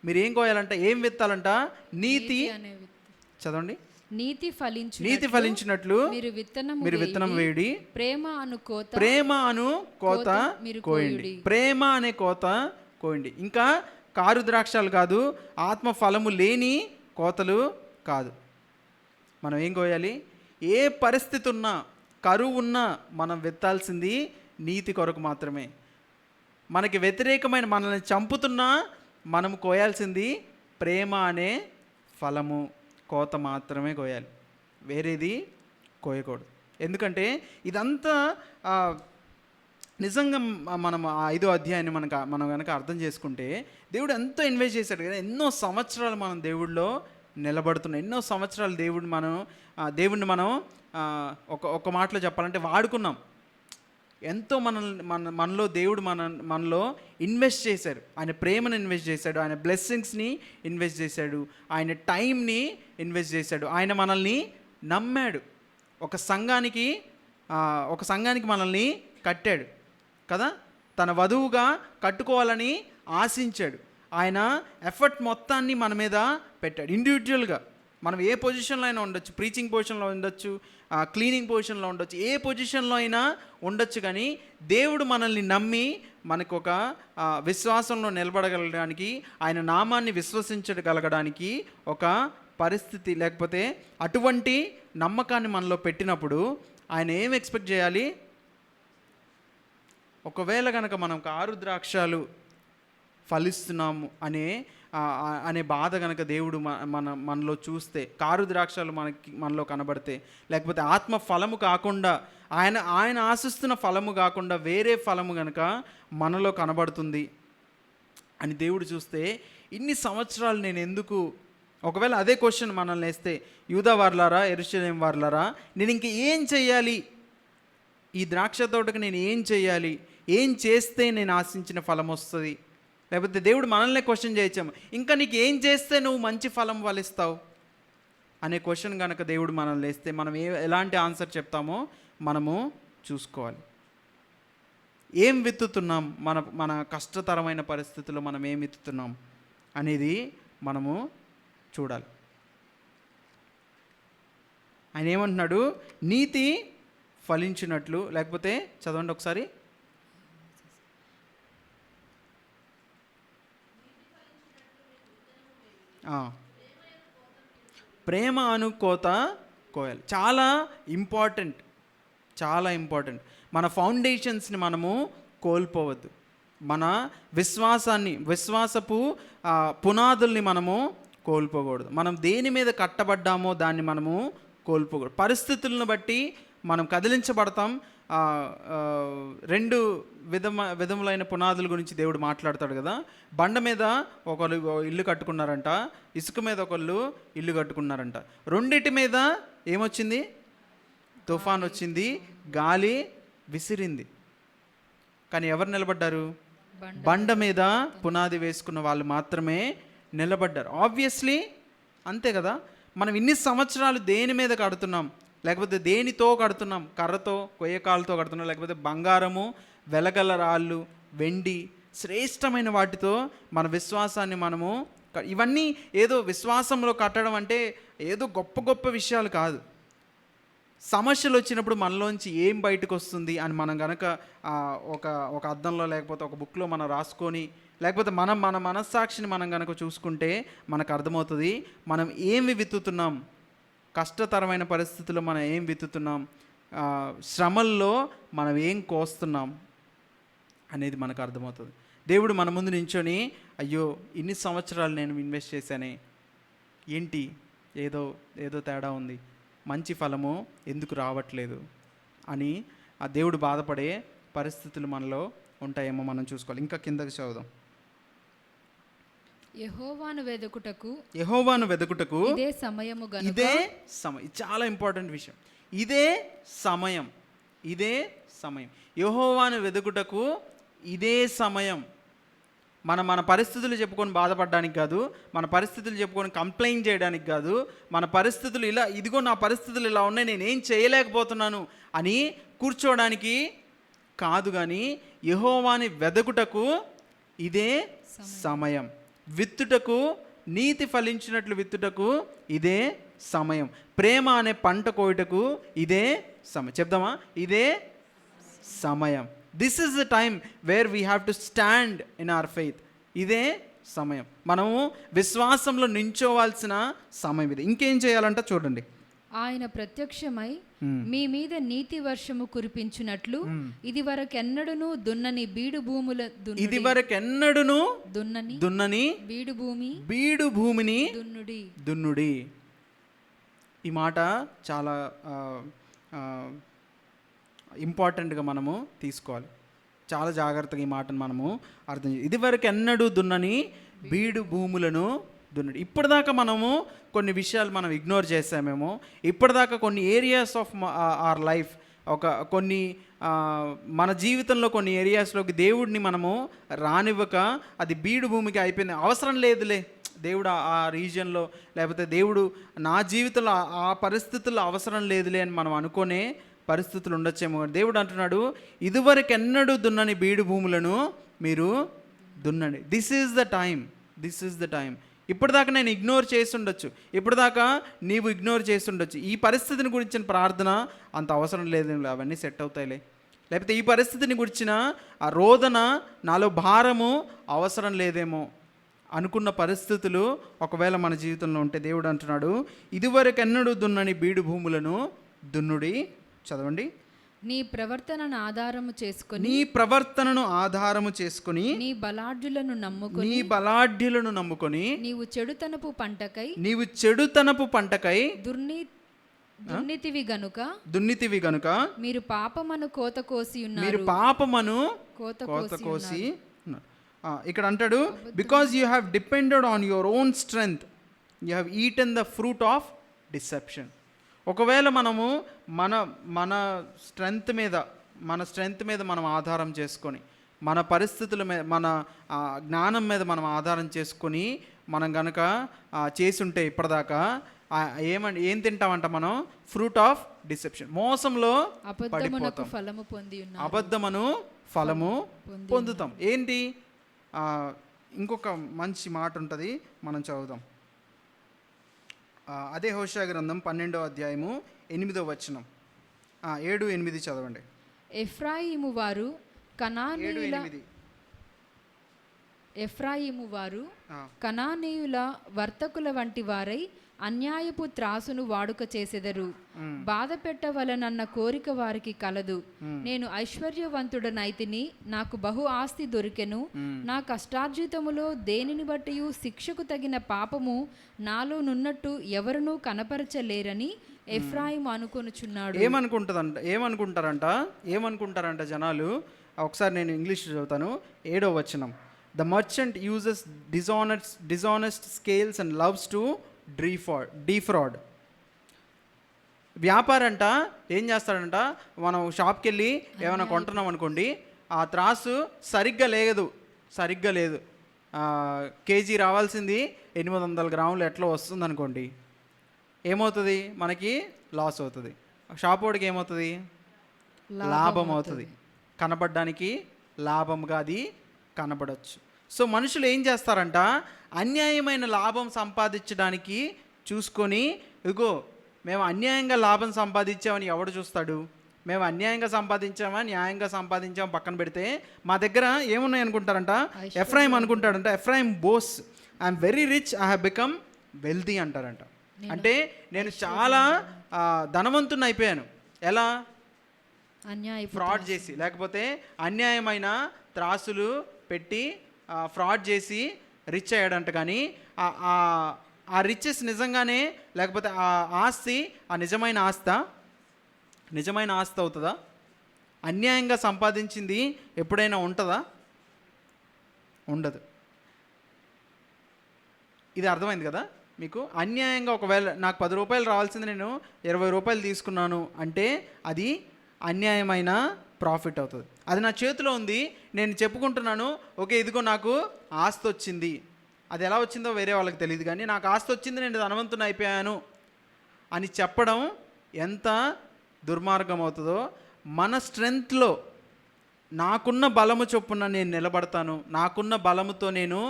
మీరు ఏం కోయాలంట? ఏం విత్తాలంట? నీతి. చదవండి. నీతి ఫలించినట్లు మీరు విత్తనం వేయుడి, ప్రేమ అను కోత కోయండి. ప్రేమ అనే కోత కోయండి. ఇంకా కారు ద్రాక్షలు కాదు, ఆత్మ ఫలము లేని కోతలు కాదు. మనం ఏం కోయాలి? ఏ పరిస్థితి ఉన్నా, కరువు ఉన్నా మనం విత్తాల్సింది నీతి కొరకు మాత్రమే. మనకి వ్యతిరేకమైన, మనల్ని చంపుతున్నా మనం కోయాల్సింది ప్రేమ అనే ఫలము, కోత మాత్రమే కోయాలి, వేరేది కోయకూడదు. ఎందుకంటే ఇదంతా నిజంగా మనం ఆ 5వ అధ్యాయాన్ని మనం కనుక అర్థం చేసుకుంటే దేవుడు ఎంతో ఇన్వెస్ట్ చేశాడు కదా. ఎన్నో సంవత్సరాలు మనం దేవుడిలో నిలబడుతున్నాం. ఎన్నో సంవత్సరాలు దేవుడిని మనం ఒక మాటలో చెప్పాలంటే వాడుకున్నాం. ఎంతో మనలో దేవుడు మనలో ఇన్వెస్ట్ చేశాడు. ఆయన ప్రేమను ఇన్వెస్ట్ చేశాడు, ఆయన బ్లెస్సింగ్స్ని ఇన్వెస్ట్ చేశాడు, ఆయన టైంని ఇన్వెస్ట్ చేశాడు. ఆయన మనల్ని నమ్మాడు. ఒక సంఘానికి మనల్ని కట్టాడు కదా, తన వధువుగా కట్టుకోవాలని ఆశించాడు. ఆయన ఎఫర్ట్ మొత్తాన్ని మన మీద పెట్టాడు. ఇండివిజువల్గా మనం ఏ పొజిషన్లో అయినా ఉండొచ్చు, ప్రీచింగ్ పొజిషన్లో ఉండొచ్చు, క్లీనింగ్ పొజిషన్లో ఉండొచ్చు, ఏ పొజిషన్లో అయినా ఉండొచ్చు. కానీ దేవుడు మనల్ని నమ్మి మనకు ఒక విశ్వాసంలో నిలబడగలగడానికి, ఆయన నామాన్ని విశ్వసించగలగడానికి ఒక పరిస్థితి, లేకపోతే అటువంటి నమ్మకాన్ని మనలో పెట్టినప్పుడు ఆయన ఏం ఎక్స్పెక్ట్ చేయాలి? ఒకవేళ కనుక మనం కారు ద్రాక్షాలు ఫలిస్తున్నాము అనే బాధ కనుక దేవుడు మనలో చూస్తే, కారు ద్రాక్షాలు మనలో కనబడితే, లేకపోతే ఆత్మ ఫలము కాకుండా ఆయన ఆశిస్తున్న ఫలము కాకుండా వేరే ఫలము కనుక మనలో కనబడుతుంది అని దేవుడు చూస్తే, ఇన్ని సంవత్సరాలు నేను ఎందుకు, ఒకవేళ అదే క్వశ్చన్ మనల్ని వేస్తే, యూదా వార్లారా, యెరూషలేం వార్లారా, నేను ఇంక ఏం చెయ్యాలి? ఈ ద్రాక్ష తోటకు నేను ఏం చెయ్యాలి? ఏం చేస్తే నేను ఆశించిన ఫలం వస్తుంది? లేకపోతే దేవుడు మనల్నే క్వశ్చన్ చేయొచ్చాము, ఇంకా నీకు ఏం చేస్తే నువ్వు మంచి ఫలం ఫలిస్తావు అనే క్వశ్చన్ కనుక దేవుడు మనల్ని వేస్తే మనం ఎలాంటి ఆన్సర్ చెప్తామో మనము చూసుకోవాలి. ఏం విత్తుతున్నాం, మన కష్టతరమైన పరిస్థితుల్లో మనం ఏం విత్తుతున్నాం అనేది మనము చూడాలి. ఆయన ఏమంటున్నాడు? నీతి ఫలించినట్లు, లేకపోతే చదవండి ఒకసారి, ప్రేమ అను కోత కోయాలి. చాలా ఇంపార్టెంట్. మన ఫౌండేషన్స్ని మనము కోల్పోవద్దు. మన విశ్వాసపు పునాదుల్ని మనము కోల్పోకూడదు. మనం దేని మీద కట్టబడ్డామో దాన్ని మనము కోల్పోకూడదు. పరిస్థితులను బట్టి మనం కదిలించబడతాం. 2 విధములైన పునాదుల గురించి దేవుడు మాట్లాడతాడు కదా. బండ మీద ఒకళ్ళు ఇల్లు కట్టుకున్నారంట, ఇసుక మీద ఒకళ్ళు ఇల్లు కట్టుకున్నారంట. రెండిటి మీద ఏమొచ్చింది? తుఫాన్ వచ్చింది, గాలి విసిరింది. కానీ ఎవరు నిలబడ్డారు? బండ మీద పునాది వేసుకున్న వాళ్ళు మాత్రమే నిలబడ్డారు. ఆబ్వియస్లీ అంతే కదా. మనం ఇన్ని సంవత్సరాలు దేని మీద కడుతున్నాం, లేకపోతే దేనితో కడుతున్నాం? కర్రతో, కొయ్యకాలతో కడుతున్నాం, లేకపోతే బంగారము, వెలగల రాళ్ళు, వెండి, శ్రేష్టమైన వాటితో మన విశ్వాసాన్ని మనము, ఇవన్నీ ఏదో విశ్వాసంలో కట్టడం అంటే ఏదో గొప్ప విషయాలు కాదు. సమస్యలు వచ్చినప్పుడు మనలోంచి ఏం బయటకు వస్తుంది అని మనం కనుక ఒక అద్దంలో లేకపోతే ఒక బుక్లో మనం రాసుకొని, లేకపోతే మన మనస్సాక్షిని మనం కనుక చూసుకుంటే మనకు అర్థమవుతుంది మనం ఏమి విత్తుతున్నాం, కష్టతరమైన పరిస్థితుల్లో మనం ఏం విత్తుతున్నాం, శ్రమల్లో మనం ఏం కోస్తున్నాం అనేది మనకు అర్థమవుతుంది. దేవుడు మన ముందు నించొని, అయ్యో ఇన్ని సంవత్సరాలు నేను ఇన్వెస్ట్ చేశానే, ఏంటి ఏదో తేడా ఉంది, మంచి ఫలము ఎందుకు రావట్లేదు అని ఆ దేవుడు బాధపడే పరిస్థితులు మనలో ఉంటాయేమో మనం చూసుకోవాలి. ఇంకా కిందకి చదువుదాం. యెహోవాను వెదుకుటకు ఇదే సమయం. చాలా ఇంపార్టెంట్ విషయం. ఇదే సమయం. యెహోవాను వెదుకుటకు ఇదే సమయం. మన పరిస్థితులు చెప్పుకొని బాధపడడానికి కాదు, మన పరిస్థితులు చెప్పుకొని కంప్లైంట్ చేయడానికి కాదు, మన పరిస్థితులు ఇదిగో నా పరిస్థితులు ఇలా ఉన్నాయి, నేనేం చేయలేకపోతున్నాను అని కూర్చోవడానికి కాదు, కానీ యెహోవాని వెదకుటకు ఇదే సమయం. విత్తుటకు, నీతి ఫలించినట్లు విత్తుటకు ఇదే సమయం. ప్రేమ అనే పంట కోయుటకు ఇదే సమయం. చెప్దామా? ఇదే సమయం. This is the time where we have to stand in our faith. ఇదే సమయం. మనము విశ్వాసంలో నించోవాల్సిన సమయం ఇది. ఇంకేం చేయాలంట చూడండి. ఆయన ప్రత్యక్షమై మీ మీద నీతి వర్షము కురిపించినట్లు ఇది వరకెన్నడును దున్నని బీడు భూముల దున్నని బీడు భూమిని దున్నుడి. ఈ మాట చాలా ఇంపార్టెంట్గా మనము తీసుకోవాలి. చాలా జాగ్రత్తగా ఈ మాటను మనము అర్థం చేయాలి. ఇదివరకు ఎన్నడూ దున్నని బీడు భూములను దున్నడు. ఇప్పటిదాకా మనము కొన్ని విషయాలు మనం ఇగ్నోర్ చేసామేమో, ఇప్పటిదాకా కొన్ని ఏరియాస్ ఆఫ్ ఆర్ లైఫ్, కొన్ని మన జీవితంలో కొన్ని ఏరియాస్లోకి దేవుడిని మనము రానివ్వక అది బీడు భూమికి అయిపోయింది. అవసరం లేదులే దేవుడు ఆ రీజియన్లో, లేకపోతే దేవుడు నా జీవితంలో ఆ పరిస్థితుల్లో అవసరం లేదులే అని మనం అనుకునే పరిస్థితులు ఉండొచ్చేమో. దేవుడు అంటున్నాడు, ఇదివరకు ఎన్నడూ దున్నని బీడు భూములను మీరు దున్నండి. This is the time. ఇప్పటిదాకా నేను ఇగ్నోర్ చేసి ఉండొచ్చు, ఇప్పటిదాకా నీవు ఇగ్నోర్ చేసి ఉండొచ్చు. ఈ పరిస్థితిని గురించిన ప్రార్థన అంత అవసరం లేదు, అవన్నీ సెట్ అవుతాయిలే. లేకపోతే ఈ పరిస్థితిని గురించిన ఆ రోదన, నాలో భారము అవసరం లేదేమో అనుకున్న పరిస్థితులు ఒకవేళ మన జీవితంలో ఉంటే దేవుడు అంటున్నాడు, ఇదివరకు ఎన్నడూ దున్నని బీడు భూములను దున్నుడి. చదవండి. నీ ప్రవర్తనను ఆధారము చేసుకొని నీ బలాఢ్యులను నమ్ముకొని నీవు చెడుతనపు పంటకై దుర్నీతివి గనుక మీరు పాపమను కోత కోసి ఇక్కడ అంటాడు, because you have depended on your own strength you have eaten the fruit of deception. ఒకవేళ మనము మన స్ట్రెంగ్త్ మీద మనం ఆధారం చేసుకొని, మన పరిస్థితుల మీద, మన జ్ఞానం మీద మనం ఆధారం చేసుకొని మనం గనక చేసుంటే ఇప్పటిదాకా ఏం తింటామంట మనం? Fruit of deception. మోసంలో పడిపోతాం, అబద్ధమును ఫలము పొందుతాం. ఏంటి? ఇంకొక మంచి మాట ఉంటుంది, మనం చదువుదాం. అదే హోషేయ గ్రంథం 12వ అధ్యాయము 8వ వచనం, 7-8 చదవండి. ఎఫ్రాయిము వారు కనానీయుల వర్తకుల వంటి వారై అన్యాయపు త్రాసును వాడుక చేసెదరు. బాధ పెట్టవలనన్న కోరిక వారికి కలదు. నేను ఐశ్వర్యవంతుడనైతిని, నాకు బహు ఆస్తి దొరికెను, నా కష్టార్జితములో దేనిని బట్టి శిక్షకు తగిన పాపము నాలో నున్నట్టు ఎవరునూ కనపరచలేరని ఎఫ్రాయిము అనుకొనుచున్నాడు. ఏమనుకుంటారంట జనాలు? ఒకసారి నేను ఇంగ్లీష్ చదువుతాను, 7వ వచనం. The merchant uses dishonest scales and loves to defraud. వ్యాపారంట ఏం చేస్తాడంట, మనం షాప్కి వెళ్ళి ఏమైనా కొంటున్నాం అనుకోండి, ఆ త్రాసు సరిగ్గా లేదు, కేజీ రావాల్సింది 800 గ్రాములు ఎట్లా వస్తుంది అనుకోండి, ఏమవుతుంది? మనకి లాస్ అవుతుంది. షాప్ వాడికి ఏమవుతుంది? లాభం అవుతుంది. కనబడడానికి లాభంగా అది కనబడవచ్చు. సో మనుషులు ఏం చేస్తారంట, అన్యాయమైన లాభం సంపాదించడానికి చూసుకొని, ఇదిగో మేము అన్యాయంగా లాభం సంపాదించామని ఎవడు చూస్తాడు? మేము అన్యాయంగా సంపాదించామా న్యాయంగా సంపాదించామా పక్కన పెడితే, మా దగ్గర ఏమున్నాయి అనుకుంటారంట? ఎఫ్రాయిం అనుకుంటాడంట, Ephraim boasts, I am very rich, I have become wealthy అంటారంట. అంటే నేను చాలా ధనవంతుని అయిపోయాను. ఎలా? ఫ్రాడ్ చేసి, లేకపోతే అన్యాయమైన త్రాసులు పెట్టి ఫ్రాడ్ చేసి రిచ్ అయ్యాడంట. కానీ ఆ రిచెస్ నిజంగానే, లేకపోతే ఆ ఆస్తి నిజమైన ఆస్తి అవుతుందా? అన్యాయంగా సంపాదించింది ఎప్పుడైనా ఉంటుందా? ఉండదు. ఇది అర్థమైంది కదా మీకు? అన్యాయంగా ఒకవేళ నాకు 10 రూపాయలు రావాల్సింది నేను 20 రూపాయలు తీసుకున్నాను అంటే అది అన్యాయమైన ప్రాఫిట్ అవుతుంది. అది నా చేతిలో ఉంది, నేను చెప్పుకుంటున్నాను, ఓకే ఇదిగో నాకు ఆస్తి వచ్చింది. అది ఎలా వచ్చిందో వేరే వాళ్ళకి తెలియదు, కానీ నాకు ఆస్తి వచ్చింది, నేను ధనవంతుని అయిపోయాను అని చెప్పడం ఎంత దుర్మార్గం అవుతుందో. మన స్ట్రెంగ్త్లో నాకున్న బలము చొప్పున నేను నిలబడతాను, నాకున్న బలముతో నేను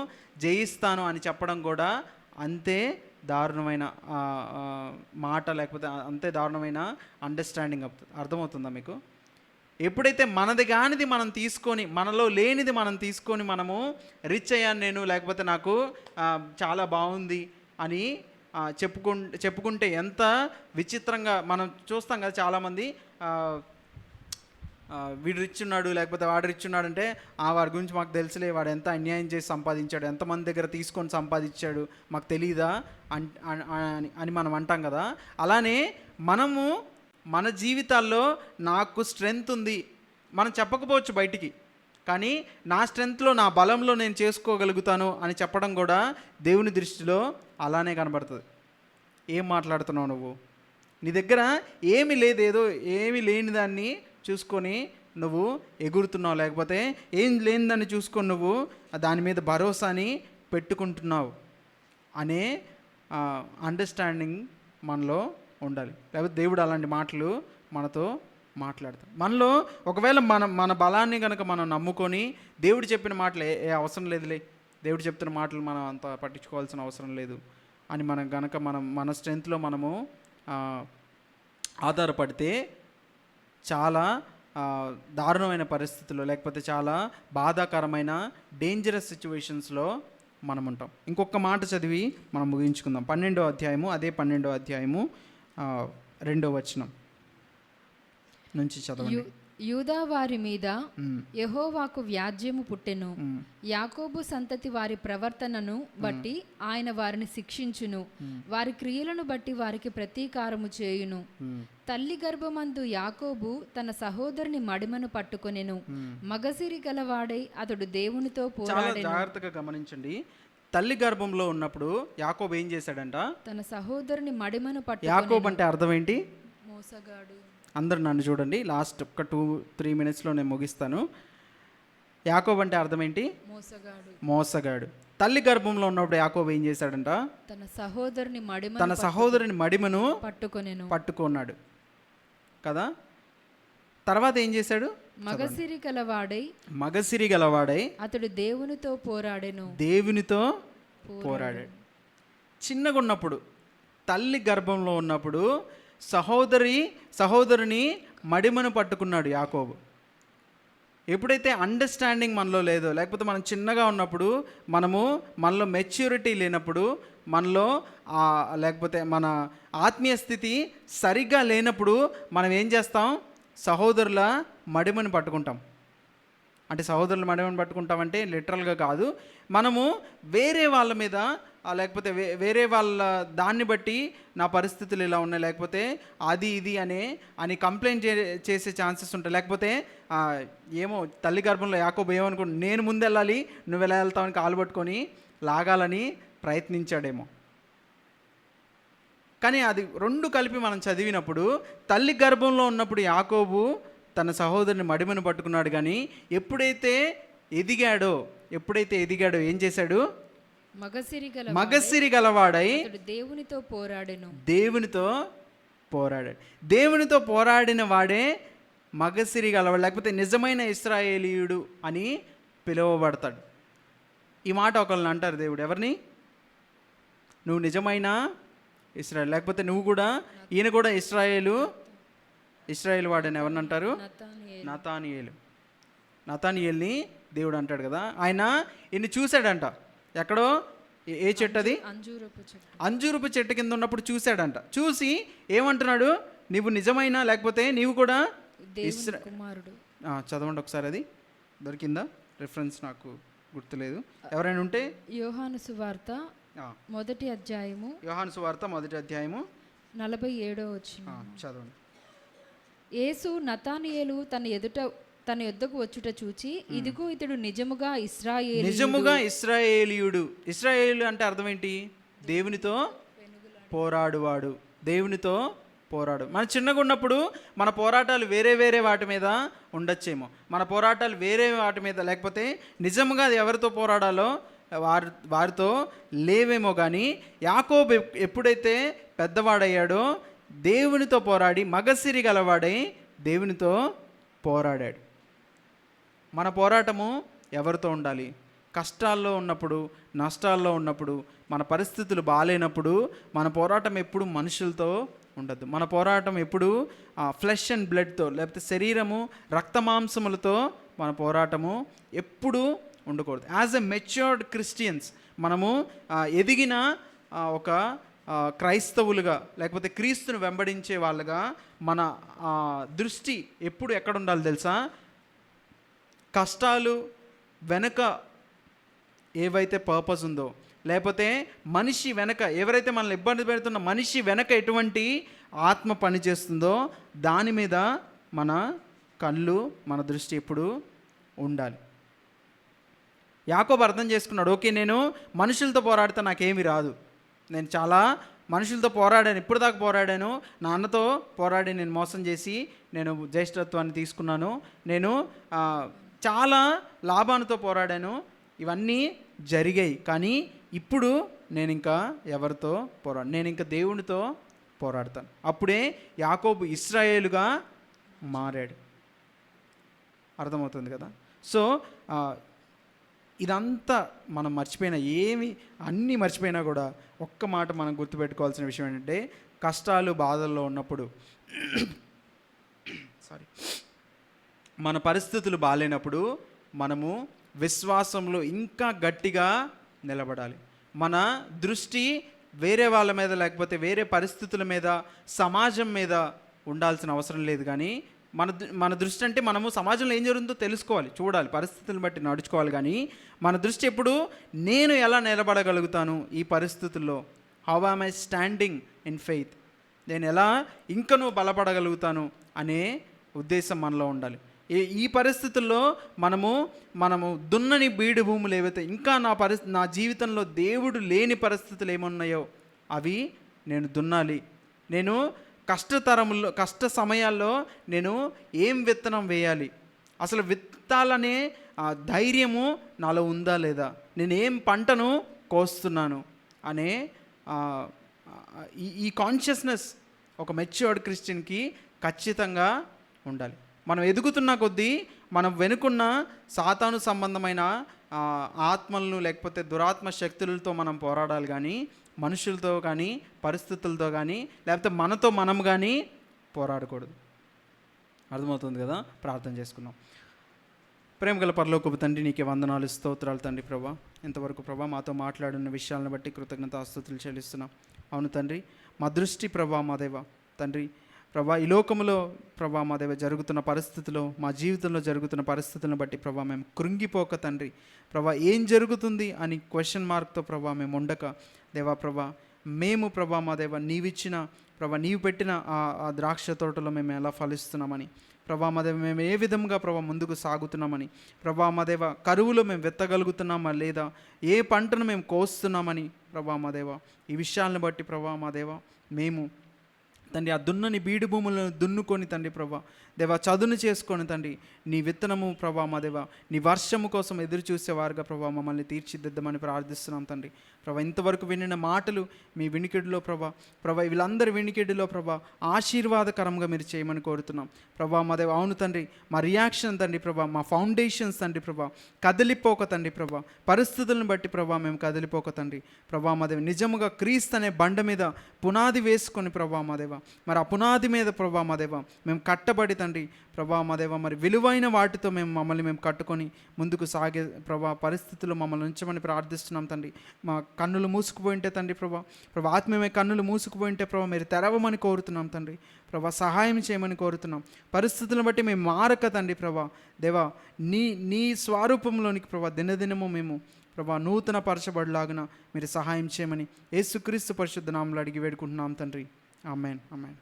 జయిస్తాను అని చెప్పడం కూడా అంతే దారుణమైన మాట, లేకపోతే అంతే దారుణమైన అండర్స్టాండింగ్ అర్థమవుతుందా మీకు? ఎప్పుడైతే మనది కానిది మనం తీసుకొని, మనలో లేనిది మనం తీసుకొని మనము రిచ్ అయ్యాను నేను, లేకపోతే నాకు చాలా బాగుంది అని చెప్పుకుంటే ఎంత విచిత్రంగా మనం చూస్తాం కదా. చాలామంది వీడు రిచ్ ఉన్నాడు, లేకపోతే వాడు రిచ్ ఉన్నాడు అంటే వాడి గురించి మాకు తెలుసులే, వాడు ఎంత అన్యాయం చేసి సంపాదించాడు, ఎంతమంది దగ్గర తీసుకొని సంపాదించాడు మాకు తెలీదా అని మనం అంటాం కదా. అలానే మనము మన జీవితాల్లో నాకు స్ట్రెంగ్త్ ఉంది, మనం చెప్పకపోవచ్చు బయటికి, కానీ నా స్ట్రెంగ్త్లో నా బలంలో నేను చేసుకోగలుగుతాను అని చెప్పడం కూడా దేవుని దృష్టిలో అలానే కనబడుతుంది. ఏం మాట్లాడుతున్నావు నువ్వు? నీ దగ్గర ఏమీ లేదు, ఏదో ఏమీ లేని దాన్ని చూసుకొని నువ్వు ఎగురుతున్నావు, లేకపోతే ఏం లేని దాన్ని చూసుకొని నువ్వు దాని మీద భరోసాని పెట్టుకుంటున్నావు అనే అండర్స్టాండింగ్ మనలో ఉండాలి. లేకపోతే దేవుడు అలాంటి మాటలు మనతో మాట్లాడతాడు. మనలో ఒకవేళ మన బలాన్ని కనుక మనం నమ్ముకొని దేవుడు చెప్పిన మాటలు ఏ అవసరం లేదులే, దేవుడు చెప్తున్న మాటలు మనం అంత పట్టించుకోవాల్సిన అవసరం లేదు అని మనం కనుక మన స్ట్రెంగ్త్లో మనము ఆధారపడితే చాలా దారుణమైన పరిస్థితుల్లో, లేకపోతే చాలా బాధాకరమైన డేంజరస్ సిచ్యువేషన్స్లో మనం ఉంటాం. ఇంకొక మాట చదివి మనం ముగించుకుందాం. 12వ అధ్యాయము, అదే 12వ అధ్యాయము 2వ వచనం నుంచి చదవండి. యూదా వారి మీద యెహోవాకు వ్యాజ్యము పుట్టెను, యాకోబు సంతతి వారి ప్రవర్తనను బట్టి ఆయన వారిని శిక్షించును, వారి క్రియలను బట్టి వారికి ప్రతీకారము చేయును. తల్లి గర్భమందు యాకోబు తన సహోదరుని మడిమను పట్టుకొనెను, మగసిరి గలవాడై అతడు దేవునితో పోరాడెను. జాగ్రత్తగా గమనించండి. తల్లి గర్భంలో ఉన్నప్పుడు యాకోబు ఏం చేశాడంట? తన సహోదరుని మడిమను పట్టుకొనెను. యాకోబు అంటే అర్థం ఏంటి? మోసగాడు. అందరు నన్ను చూడండి, లాస్ట్ ఒక 2-3 మినిట్స్లో నేను ముగిస్తాను. యాకోబు అంటే అర్థం ఏంటి? మోసగాడు. తల్లి గర్భంలో ఉన్నప్పుడు యాకోబు ఏం చేశాడంట? తన సహోదరుని మడిమను పట్టుకున్నాడు కదా. తర్వాత ఏం చేశాడు? మగసిరి గలవాడై అతడు దేవునితో పోరాడాడు. చిన్నగా ఉన్నప్పుడు, తల్లి గర్భంలో ఉన్నప్పుడు సహోదరుని మడిమను పట్టుకున్నాడు యాకోబు. ఎప్పుడైతే అండర్స్టాండింగ్ మనలో లేదో, లేకపోతే మనం చిన్నగా ఉన్నప్పుడు, మనలో మెచ్యూరిటీ లేనప్పుడు, మనలో లేకపోతే మన ఆత్మీయ స్థితి సరిగ్గా లేనప్పుడు మనం ఏం చేస్తాం? సహోదరుల మడిమను పట్టుకుంటాం. అంటే సహోదరుల మడిమను పట్టుకుంటామంటే లిటరల్గా కాదు, మనము వేరే వాళ్ళ మీద, లేకపోతే వేరే వాళ్ళ దాన్ని బట్టి నా పరిస్థితులు ఇలా ఉన్నాయి, లేకపోతే అది ఇది అని కంప్లైంట్ చేసే ఛాన్సెస్ ఉంటాయి. లేకపోతే ఏమో తల్లి గర్భంలో యాకోబు ఏమనుకుంటు, నేను ముందు వెళ్ళాలి, నువ్వు ఎలా వెళ్తావని కాలు పట్టుకొని లాగాలని ప్రయత్నించాడేమో. కానీ అది రెండు కలిపి మనం చదివినప్పుడు, తల్లి గర్భంలో ఉన్నప్పుడు యాకోబు తన సహోదరుని మడిమను పట్టుకున్నాడు. కానీ ఎప్పుడైతే ఎదిగాడో ఏం చేశాడు? మగసిరి గలవాడై దేవునితో పోరాడాడు. దేవునితో పోరాడిన వాడే మగసిరి గలవాడు, లేకపోతే నిజమైన ఇశ్రాయేలీయుడు అని పిలువబడతాడు. ఈ మాట ఒకళ్ళని అంటారు దేవుడు. ఎవరిని? నువ్వు నిజమైన ఇశ్రాయేల్, లేకపోతే నువ్వు కూడా, ఈయన కూడా ఇశ్రాయేల్ వాడని ఎవరిని అంటారు? నతానియేలుని దేవుడు అంటాడు కదా. ఆయన ఈయన్ని చూశాడంట. ఎక్కడో, ఏ చెట్టు అది? అంజూరపు చెట్టు కింద ఉన్నప్పుడు చూశాడంట. చూసి ఏమంటున్నాడు? నీవు నిజమైన, లేకపోతే నీవు కూడా కుమారుడు. చదవండి ఒకసారి, అది దొరికిందా? రిఫరెన్స్ నాకు గుర్తులేదు, ఎవరైనా ఉంటే. యోహాను సువార్త మొదటి అధ్యాయము 47వ వచనం చదవండి. యేసు నతానియేలు తన యొద్దకు వచ్చుట చూచి, ఇదిగో ఇతడు నిజముగా ఇశ్రాయేలీయుడు. ఇశ్రాయేలు అంటే అర్థం ఏంటి? దేవునితో పోరాడువాడు, దేవునితో పోరాడు. మన చిన్నగా ఉన్నప్పుడు మన పోరాటాలు వేరే వాటి మీద ఉండొచ్చేమో, మన పోరాటాలు వేరే వాటి మీద, లేకపోతే నిజంగా అది ఎవరితో పోరాడాలో వారితో లేవేమో. కానీ యాకోబు ఎప్పుడైతే పెద్దవాడయ్యాడో దేవునితో పోరాడి మగసిరి గలవాడై దేవునితో పోరాడాడు. మన పోరాటము ఎవరితో ఉండాలి? కష్టాల్లో ఉన్నప్పుడు, నష్టాల్లో ఉన్నప్పుడు, మన పరిస్థితులు బాగాలేనప్పుడు మన పోరాటం ఎప్పుడు మనుషులతో ఉండద్దు. మన పోరాటం ఎప్పుడు ఫ్లెష్ అండ్ బ్లడ్తో, లేకపోతే శరీరము రక్తమాంసములతో మన పోరాటము ఎప్పుడు ఉండకూడదు. యాజ్ ఎ మెచ్యూర్డ్ క్రిస్టియన్స్, మనము ఎదిగిన ఒక క్రైస్తవులుగా, లేకపోతే క్రీస్తును వెంబడించే వాళ్ళుగా మన దృష్టి ఎప్పుడు ఎక్కడ ఉండాలి తెలుసా? కష్టాలు వెనుక ఏవైతే పర్పస్ ఉందో, లేకపోతే మనిషి వెనక ఎవరైతే మనల్ని ఇబ్బంది పెడుతున్న మనిషి వెనక ఎటువంటి ఆత్మ పనిచేస్తుందో దాని మీద మన కళ్ళు, మన దృష్టి ఎప్పుడు ఉండాలి. యాకోబు అర్థం చేసుకున్నాడు, ఓకే నేను మనుషులతో పోరాడితే నాకేమీ రాదు, నేను చాలా మనుషులతో పోరాడాను, ఇప్పుడు దాకా పోరాడాను, నా అన్నతో పోరాడి నేను మోసం చేసి నేను జ్యేష్ఠత్వాన్ని తీసుకున్నాను, నేను చాలా లాభాలతో పోరాడాను, ఇవన్నీ జరిగాయి, కానీ ఇప్పుడు నేను ఇంకా ఎవరితో నేను ఇంకా దేవునితో పోరాడతాను. అప్పుడే యాకోబు ఇశ్రాయేలుగా మారాడు. అర్థమవుతుంది కదా. సో ఇదంతా మనం మర్చిపోయినా, అన్నీ మర్చిపోయినా కూడా ఒక్క మాట మనం గుర్తుపెట్టుకోవాల్సిన విషయం ఏంటంటే, కష్టాలు బాధల్లో ఉన్నప్పుడు మన పరిస్థితులు బాగాలేనప్పుడు మనము విశ్వాసంలో ఇంకా గట్టిగా నిలబడాలి. మన దృష్టి వేరే వాళ్ళ మీద, లేకపోతే వేరే పరిస్థితుల మీద, సమాజం మీద ఉండాల్సిన అవసరం లేదు. కానీ మన దృష్టి అంటే మనము సమాజంలో ఏం జరుగుతుందో తెలుసుకోవాలి, చూడాలి, పరిస్థితులను బట్టి నడుచుకోవాలి. కానీ మన దృష్టి ఎప్పుడు నేను ఎలా నిలబడగలుగుతాను ఈ పరిస్థితుల్లో, how am I standing in faith, నేను ఎలా ఇంకనూ బలపడగలుగుతాను అనే ఉద్దేశం మనలో ఉండాలి. ఈ పరిస్థితుల్లో మనము దున్నని బీడు భూములు ఏవైతే, ఇంకా నా జీవితంలో దేవుడు లేని పరిస్థితులు ఏమున్నాయో అవి నేను దున్నాలి. నేను కష్ట సమయాల్లో నేను ఏం విత్తనం వేయాలి, అసలు విత్తాలనే ధైర్యము నాలో ఉందా లేదా, నేను ఏం పంటను కోస్తున్నాను అనే ఈ కాన్షియస్నెస్ ఒక మెచ్యూర్డ్ క్రిస్టియన్కి ఖచ్చితంగా ఉండాలి. మనం ఎదుగుతున్న కొద్దీ మనం వెనుకున్న సాతాను సంబంధమైన ఆత్మలను, లేకపోతే దురాత్మ శక్తులతో మనం పోరాడాలి. కానీ మనుషులతో కానీ, పరిస్థితులతో కానీ, లేకపోతే మనతో మనం కానీ పోరాడకూడదు. అర్థమవుతుంది కదా. ప్రార్థన చేసుకుందాం. ప్రేమగల పరలోకపు తండ్రి, నీకే వందనాలు, స్తోత్రాలు తండ్రి. ప్రభా, ఇంతవరకు ప్రభా మాతో మాట్లాడిన విషయాలను బట్టి కృతజ్ఞతాస్తుతులు చెల్లిస్తున్నాం. అవును తండ్రి, మా దృష్టి ప్రభా మా దేవ తండ్రి, ప్రభా ఈ లోకంలో ప్రభా మా దేవ జరుగుతున్న పరిస్థితుల్లో, మా జీవితంలో జరుగుతున్న పరిస్థితులను బట్టి ప్రభా మేము కృంగిపోక తండ్రి, ప్రభా ఏం జరుగుతుంది అని క్వశ్చన్ మార్క్తో ప్రభా మేము ఉండక దేవా ప్రభా, మేము ప్రభా మా దేవ నీవిచ్చిన ప్రభా, నీవు పెట్టిన ఆ ద్రాక్ష తోటలో మేము ఎలా ఫలిస్తున్నామని ప్రభా మా దేవ, మేము ఏ విధంగా ప్రభా ముందుకు సాగుతున్నామని ప్రభా మా దేవ, కరువులో మేము వెత్తగలుగుతున్నామా లేదా, ఏ పంటను మేము కోస్తున్నామని ప్రభా మా దేవ, ఈ విషయాలను బట్టి ప్రభా మా దేవ మేము తండ్రి ఆ దున్నని బీడు భూములను దున్నుకొని తండ్రి ప్రభా దేవా, చదును చేసుకొని తండ్రి నీ విత్తనము ప్రభా మా దేవ, నీ వర్షము కోసం ఎదురు చూసేవారుగా ప్రభా మమ్మల్ని తీర్చిదిద్దమని ప్రార్థిస్తున్నాం తండ్రి. ప్రభా ఇంతవరకు వినిన మాటలు మీ వినికిడిలో ప్రభా వీళ్ళందరి వినికిడిలో ప్రభా ఆశీర్వాదకరంగా మీరు చేయమని కోరుతున్నాం ప్రభా మా దేవ. అవును తండ్రి, మా రియాక్షన్ తండ్రి ప్రభా, మా ఫౌండేషన్స్ తండ్రి ప్రభా కదిలిపోక తండ్రి ప్రభా, పరిస్థితులను బట్టి ప్రభా మేము కదిలిపోక తండ్రి ప్రభా మా దేవ, నిజముగా క్రీస్తు అనే బండ మీద పునాది వేసుకొని ప్రభా మా దేవ, మరి ఆ పునాది మీద ప్రభా మా దేవ మేము కట్టబడి తండ్రి ప్రభా మా దేవ, మరి విలువైన వాటితో మమ్మల్ని మేము కట్టుకొని ముందుకు సాగే ప్రభా పరిస్థితుల్లో మమ్మల్ని ఉంచమని ప్రార్థిస్తున్నాం తండ్రి. మా కన్నులు మూసుకుపోయింటే తండ్రి ప్రభా ఆత్మీయమైన కన్నులు మూసుకుపోయింటే ప్రభా మీరు తెరవమని కోరుతున్నాం తండ్రి ప్రభా, సహాయం చేయమని కోరుతున్నాం. పరిస్థితులను బట్టి మేము మారక తండ్రి ప్రభా దేవా, నీ స్వరూపంలోనికి ప్రభా దినదినము మేము ప్రభా నూతన పరచబడిలాగున మీరు సహాయం చేయమని యేసుక్రీస్తు పరిశుద్ధ నామములో అడిగి వేడుకుంటున్నాం తండ్రి. ఆమేన్, ఆమేన్.